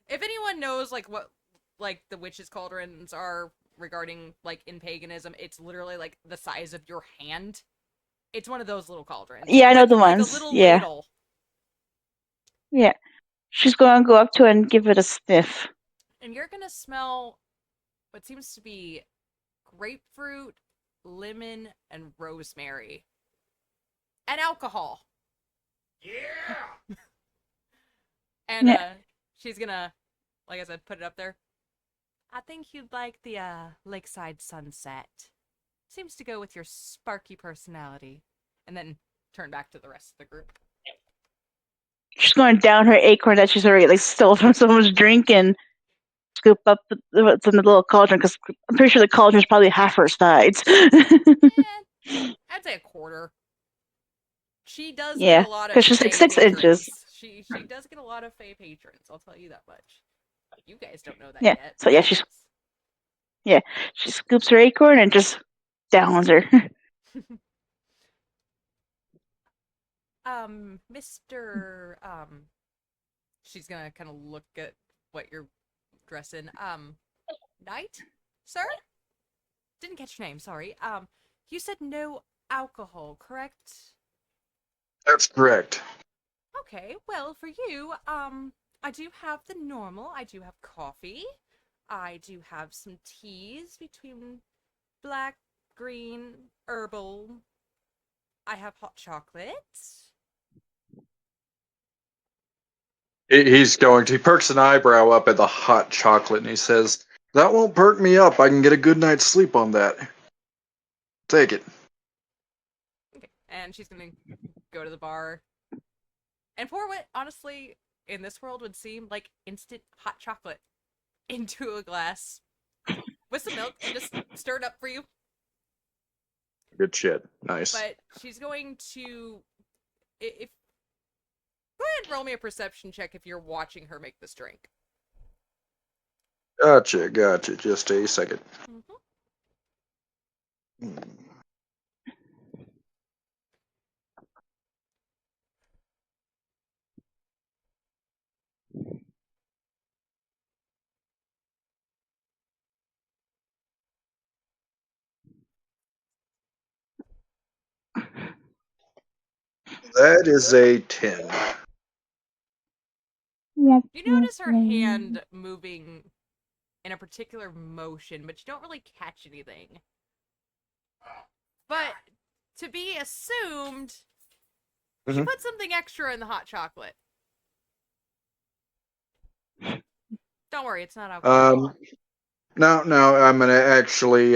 if anyone knows like what like the witches' cauldrons are regarding like in paganism, it's literally like the size of your hand. It's one of those little cauldrons. Yeah, I know like, the like ones. a little Yeah. ladle. Yeah. She's going to go up to it and give it a sniff. And you're gonna smell what seems to be grapefruit, lemon, and rosemary. And alcohol. Yeah. And Yeah. she's gonna, like I said, put it up there. I think you'd like the lakeside sunset. Seems to go with your sparky personality. And then turn back to the rest of the group. She's going down her acorn that she's already like stole from someone's drink and scoop up what's in the little cauldron because I'm pretty sure the cauldron's probably half her size. I'd say a quarter. She does Yeah, get a lot of 'cause she's like Fae 6 patrons. inches. She does get a lot of Fae patrons, I'll tell you that much. You guys don't know that Yeah, yet. so yeah, she scoops her acorn and just downs her. Mr. She's gonna kind of look at what you're dressing. Knight, sir? Didn't catch your name, sorry. You said no alcohol, correct? That's correct. Okay, well, for you, I do have the normal. I do have coffee. I do have some teas between black, green, herbal. I have hot chocolate. He perks an eyebrow up at the hot chocolate and he says, "That won't perk me up. I can get a good night's sleep on that. Take it." Okay, and she's gonna go to the bar and pour what, honestly, in this world would seem like instant hot chocolate into a glass with some milk and just stir it up for you. Good shit. Nice. But she's going to, if go ahead and roll me a perception check if you're watching her make this drink. Gotcha. Just a second. That is a 10. You notice her hand moving in a particular motion, but you don't really catch anything. But to be assumed, she Mhm. put something extra in the hot chocolate. Don't worry, it's not alcohol. No, I'm gonna actually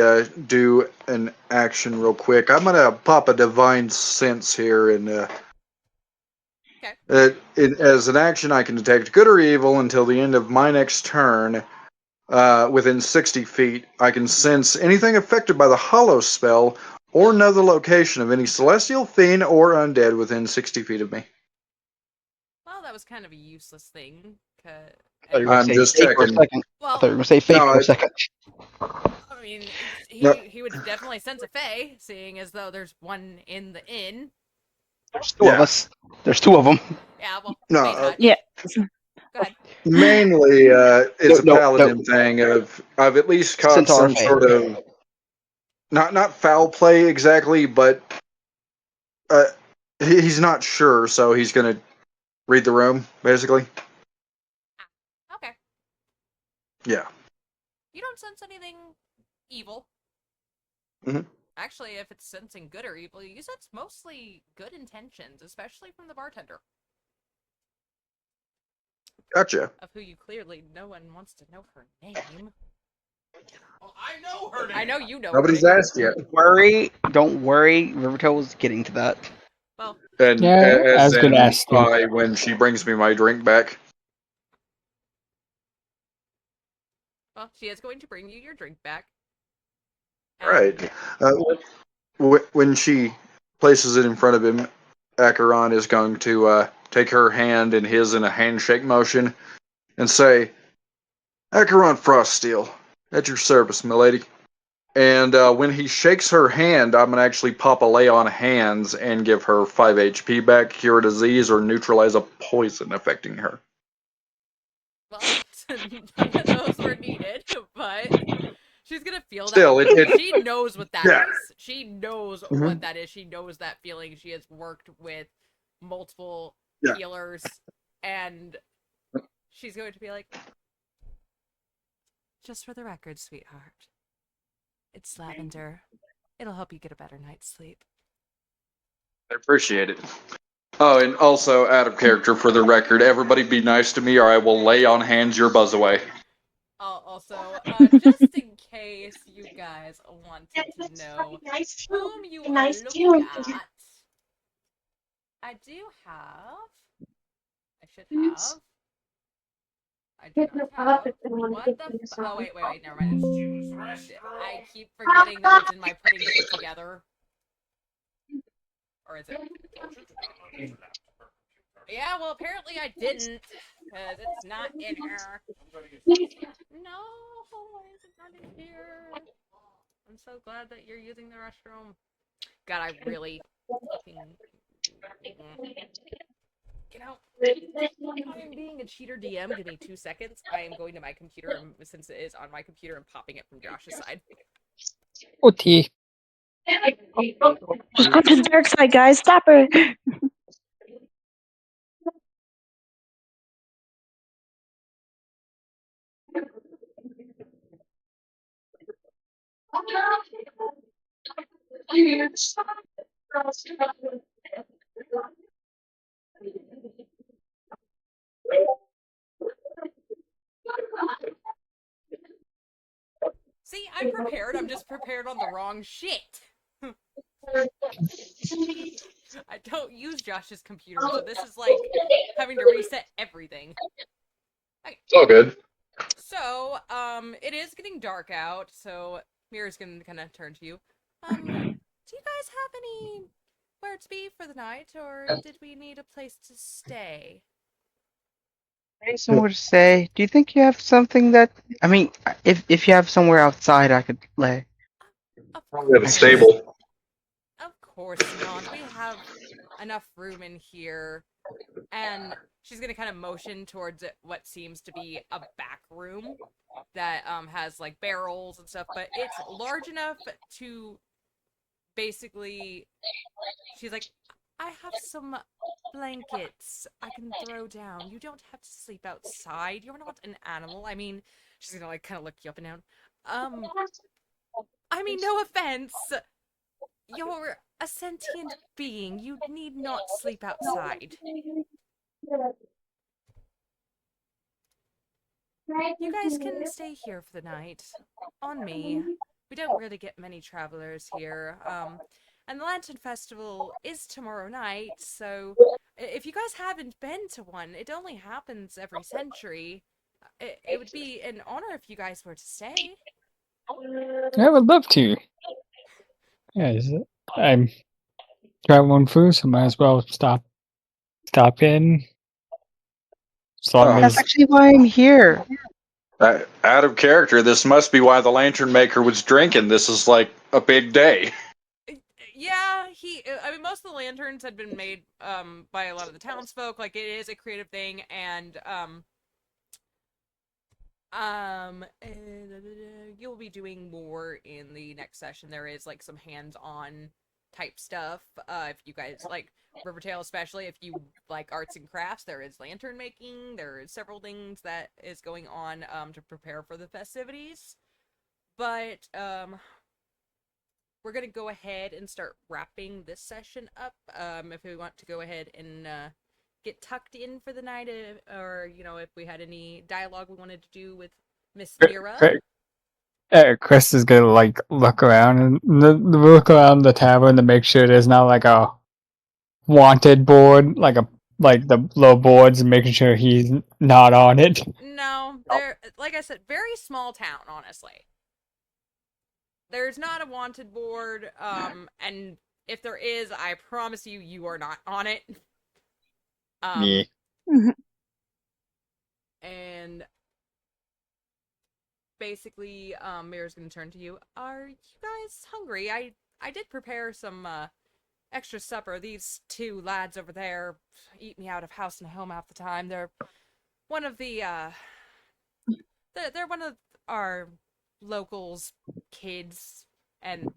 do an action real quick. I'm gonna pop a divine sense here, and as an action, I can detect good or evil until the end of my next turn. Within 60 feet, I can sense anything affected by the hollow spell or know the location of any celestial fiend or undead within 60 feet of me. Well, that was kind of a useless thing. I thought you were gonna I'm say just fake for a checking. second. I thought you were gonna say fake No, for a second. I mean, No. he would definitely sense a fae, seeing as though there's one in the inn. There's two of us. There's two of them. Yeah, well, No, fae touch. Yeah. Go ahead. Mainly, it's No, a paladin thing. I've at least caught Centaur some Fae. sort of not foul play exactly, but he's not sure, so he's gonna read the room basically. Okay. Yeah. You don't sense anything evil. Mhm. Actually, if it's sensing good or evil, you sense mostly good intentions, especially from the bartender, Gotcha. of who you clearly no one wants to know her name. Well, I know her name. I know you know Nobody's her name. asked yet. Don't worry. Rivertail was getting to that. Well, And Yeah, I as was gonna in ask you. when she brings me my drink back. she is going to bring you your drink back. Right. When she places it in front of him, Acheron is going to take her hand and his in a handshake motion and say, Acheron Froststeel, at your service, milady. And when he shakes her hand, I'm going to actually pop a lay on hands and give her 5 HP back, cure a disease, or neutralize a poison affecting her. Well, none of those were needed, but she's gonna feel Still, that. She knows what that is. Yeah. She knows Mhm. what that is. She knows that feeling. She has worked with multiple Yeah. healers, and she's going to be like, just for the record, sweetheart, it's lavender. It'll help you get a better night's sleep. I appreciate it. Oh, and also, out of character for the record, everybody be nice to me or I will lay on hands your buzz away. Also, just in case you guys wanted to know whom you are looking at, I do have. I should have. I do not have. What the? Oh wait, never mind. I keep forgetting that it's in my putting shit together. Or is it? Yeah, well, apparently I didn't, because it's not in here. No, why is it not in here? I'm so glad that you're using the restroom. God, I really fucking... You know, I'm being a cheater DM. Give me 2 seconds. I am going to my computer, and since it is on my computer, and popping it from Josh's side. OT. Just go to the dark side, guys. Stop her. See, I'm prepared. I'm just prepared on the wrong shit. I don't use Josh's computer, so this is like having to reset everything. Okay. It's all good. So, it is getting dark out, so Mira's gonna kind of turn to you. Do you guys have anywhere to be for the night, or did we need a place to stay? Maybe somewhere to stay. Do you think you have something that? I mean, if you have somewhere outside, I could lay. Of We have a course. stable. Of course not. We have enough room in here. And she's gonna kind of motion towards what seems to be a back room that has like barrels and stuff, but it's large enough to basically. She's like, I have some blankets I can throw down. You don't have to sleep outside. You're not an animal. I mean, she's gonna like kind of look you up and down. I mean, no offense. You're a sentient being. You need not sleep outside. You guys can stay here for the night. On me. We don't really get many travelers here. And the Lantern Festival is tomorrow night, so if you guys haven't been to one, it only happens every century. It would be an honor if you guys were to stay. I would love to. Yeah, I'm traveling through, so might as well stop in. As long That's as actually why I'm here. Out of character, this must be why the lantern maker was drinking. This is like a big day. Yeah, I mean, most of the lanterns had been made by a lot of the townsfolk. Like, it is a creative thing, and you'll be doing more in the next session. There is like some hands-on type stuff. If you guys like Rivertail, especially if you like arts and crafts, there is lantern making. There is several things that is going on to prepare for the festivities. But we're gonna go ahead and start wrapping this session up. If we want to go ahead and get tucked in for the night, or if we had any dialogue we wanted to do with Miss Mira. Chris is gonna like look around and look around the tavern to make sure there's not like a wanted board, like the low boards, and making sure he's not on it. No, they're like I said, very small town, honestly. There's not a wanted board, and if there is, I promise you, you are not on it. Yeah. And basically, Mira's gonna turn to you. Are you guys hungry? I did prepare some extra supper. These two lads over there eat me out of house and home half the time. They're one of the they're one of our locals' kids, and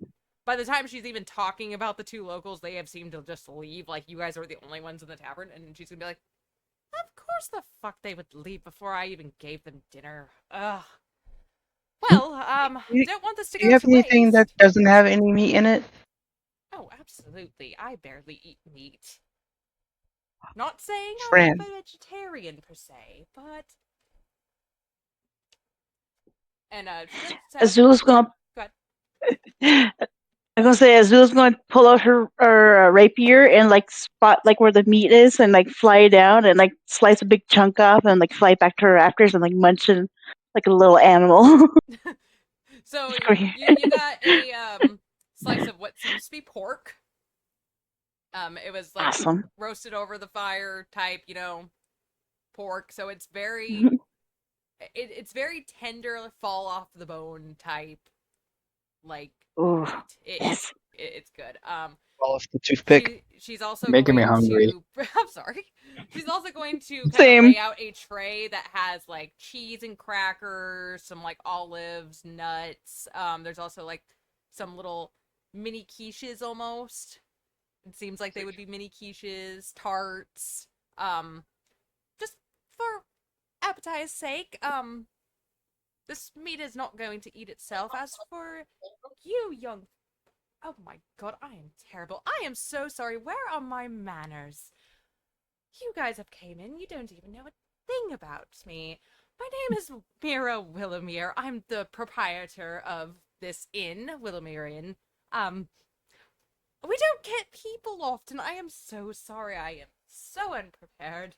by the time she's even talking about the two locals, they have seemed to just leave. Like, you guys are the only ones in the tavern, and she's gonna be like, "Of course the fuck they would leave before I even gave them dinner." Ugh. Well, don't want this to Do go you have to anything waste. that doesn't have any meat in it? Oh, absolutely. I barely eat meat. Not saying Friend. I'm a vegetarian per se, but. And Azula's gonna. Go ahead. I'm gonna say Azula's gonna pull out her rapier and like spot like where the meat is and like fly down and like slice a big chunk off and like fly back to her rafters and like munch it like a little animal. So Great. you got a slice of what seems to be pork. It was like Awesome. roasted over the fire type, pork. So it's very, Mhm. it's very tender, fall off the bone type, like Ooh, meat. yes. It's good. Well, it's the toothpick. She's also Making me going hungry. to. I'm sorry. She's also going to kind Same. of lay out a tray that has like cheese and crackers, some like olives, nuts. There's also like some little mini quiches almost. It seems like they would be mini quiches, tarts. Just for appetite's sake. This meat is not going to eat itself. As for you, young. Oh my god, I am terrible. I am so sorry. Where are my manners? You guys have came in. You don't even know a thing about me. My name is Mira Willamere. I'm the proprietor of this inn, Willamerian. We don't get people often. I am so sorry. I am so unprepared.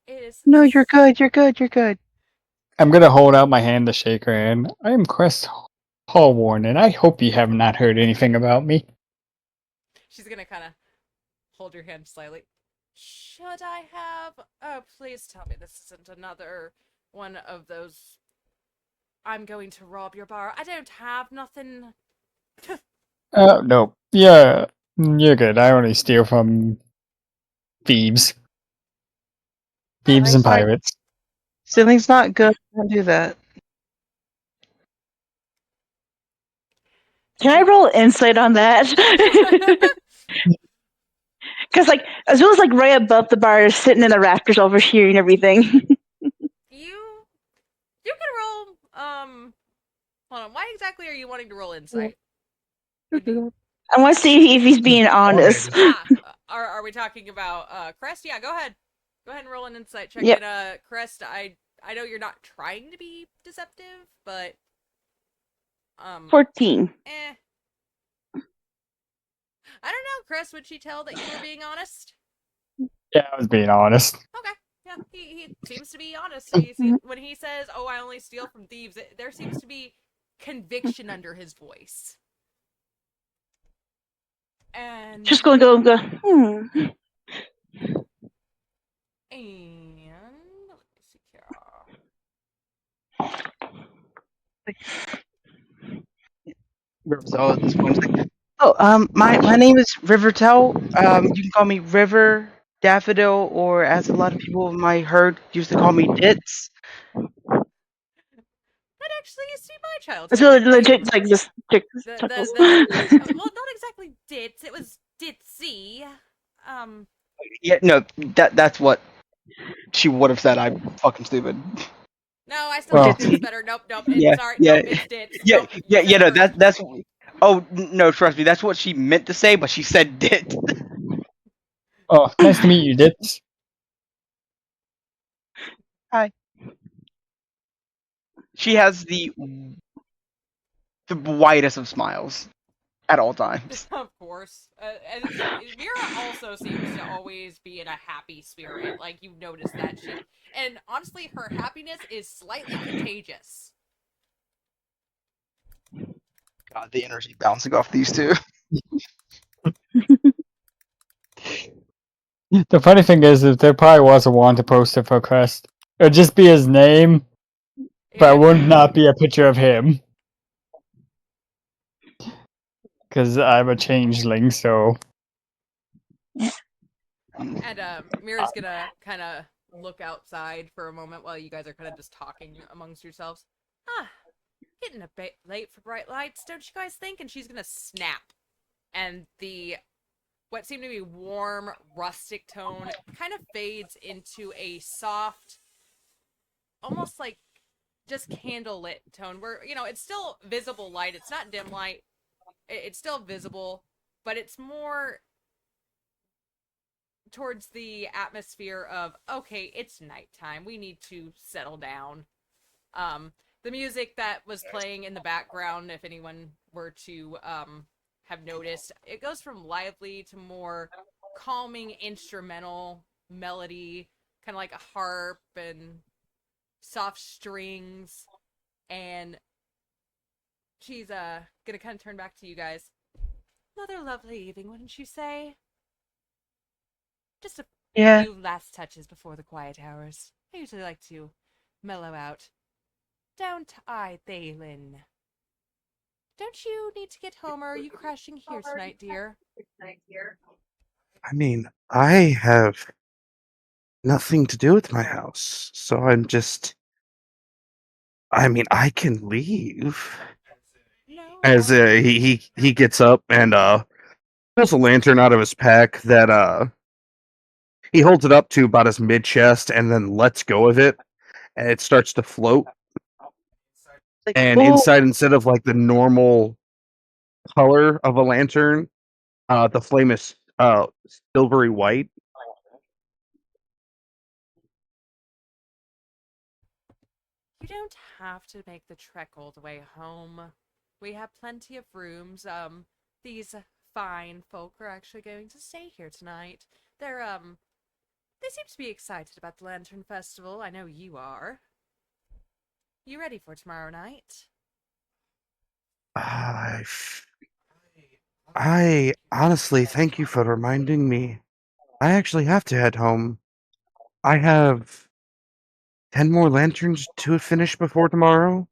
It is. No, you're good. You're good. You're good. I'm gonna hold out my hand to shake her hand. I am Chris Hallwarn, and I hope you have not heard anything about me. She's gonna kind of hold your hand slightly. Should I have? Oh, please tell me this isn't another one of those. I'm going to rob your bar. I don't have nothing. No. Yeah, you're good. I only steal from thieves. Thieves and Fine. pirates. Stealing's not good. Don't do that. Can I roll insight on that? Because like Azula's like right above the bar, sitting in the rafters, overhearing everything. You can roll. Hold on. Why exactly are you wanting to roll insight? I want to see if he's being honest. Are we talking about Crest? Yeah, go ahead. Go ahead and roll an insight check. Yep. And Crest, I know you're not trying to be deceptive, but 14. I don't know, Crest, would she tell that you were being honest? Yeah, I was being honest. Okay. Yeah, he seems to be honest. Mm-hmm. When he says, "Oh, I only steal from thieves," there seems to be conviction under his voice. And Just gonna go. And let me see here. So at this point, it's like, my name is Rivertel. You can call me River, Daffodil, or as a lot of people in my herd used to call me Ditz. That actually used to be my childhood. It's really legit, like just chuckles. Well, not exactly Ditz. It was Ditzy. Yeah, no, that's what she would have said. I'm fucking stupid. No, I still Well- like Ditz better. Nope. Yeah, Sorry. yeah. Nope, it's Ditz. Yeah, Nope, yeah, you yeah. No, said it that's Oh no, trust me, that's what she meant to say, but she said dit. Oh, nice to meet you, Dits. She has the widest of smiles at all times. Of course. And Mira also seems to always be in a happy spirit. Like, you've noticed that. And honestly, her happiness is slightly contagious. God, the energy bouncing off these two. The funny thing is that there probably was a wanted poster for Crest. It would just be his name, but it would not be a picture of him. Because I'm a changeling, so. And Mira's gonna kind of look outside for a moment while you guys are kind of just talking amongst yourselves. Ah, getting a bit late for bright lights, don't you guys think? And she's gonna snap. And the what seemed to be warm, rustic tone kind of fades into a soft, almost like just candlelit tone where, it's still visible light. It's not dim light. It's still visible, but it's more towards the atmosphere of, okay, it's nighttime. We need to settle down. The music that was playing in the background, if anyone were to have noticed, it goes from lively to more calming instrumental melody, kind of like a harp and soft strings. And she's gonna kind of turn back to you guys. Another lovely evening, wouldn't you say? Just a Yeah. few last touches before the quiet hours. I usually like to mellow out. Don't I, Thalen? Don't you need to get home, or are you crashing here tonight, dear? I mean, I have nothing to do with my house, so I'm just. I mean, I can leave. No. As he gets up and pulls a lantern out of his pack that he holds it up to about his mid chest and then lets go of it, and it starts to float. Like, And oh, inside, instead of like the normal color of a lantern, the flame is silvery white. You don't have to make the trek all the way home. We have plenty of rooms. These fine folk are actually going to stay here tonight. They seem to be excited about the Lantern Festival. I know you are. You ready for tomorrow night? I honestly thank you for reminding me. I actually have to head home. I have 10 more lanterns to finish before tomorrow.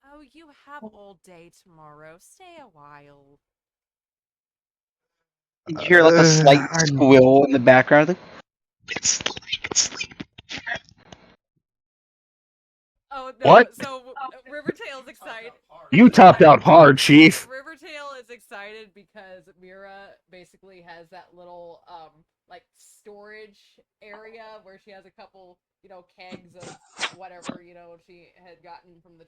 Oh, you have all day tomorrow. Stay a while. you hear like a slight I'm- squeal in the background. Like, sleep. Oh no! What? So Rivertail's excited. You topped out hard, Chief. Rivertail is excited because Mira basically has that little like storage area where she has a couple kegs of whatever she had gotten from the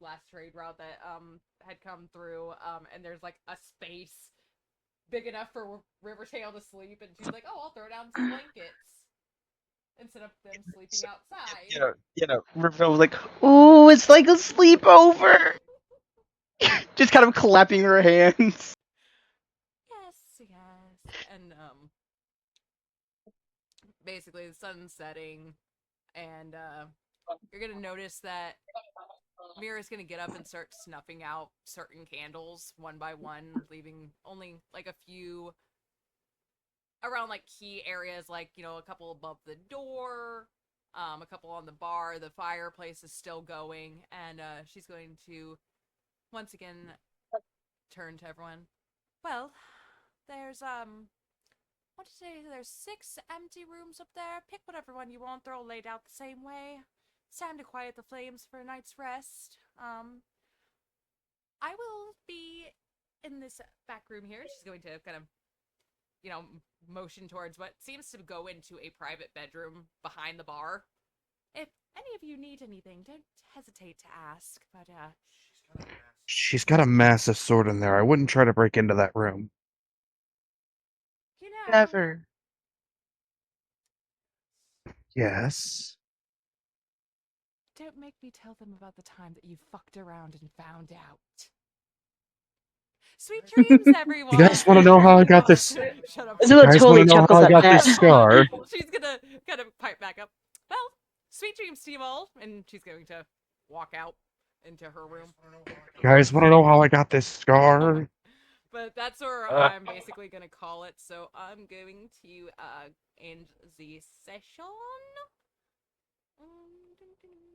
last trade route that had come through, and there's like a space big enough for Rivertail to sleep, and she's like, oh, I'll throw down some blankets instead of them sleeping outside. Riverville was like, "Ooh, it's like a sleepover." Just kind of clapping her hands. Yes. And basically the sun's setting, and you're gonna notice that Mira's gonna get up and start snuffing out certain candles one by one, leaving only like a few around like key areas, like a couple above the door, a couple on the bar. The fireplace is still going, and she's going to once again turn to everyone. Well, there's what did you say? There's 6 empty rooms up there. Pick whatever one you want. They're all laid out the same way. It's time to quiet the flames for a night's rest. I will be in this back room here. She's going to kind of, motion towards what seems to go into a private bedroom behind the bar. If any of you need anything, don't hesitate to ask. But She's got a massive sword in there. I wouldn't try to break into that room. you know, Never. Yes. don't make me tell them about the time that you fucked around and found out. Sweet dreams, everyone. You guys want to know how I got this? Shut up. Zula You guys totally want to know chuckles how I at got that. this scar? She's gonna kind of pipe back up. Well, sweet dreams to you all, and she's going to walk out into her room. You guys want to know how I got this scar? But that's where I'm basically gonna call it. So I'm going to end the session. Dun, dun,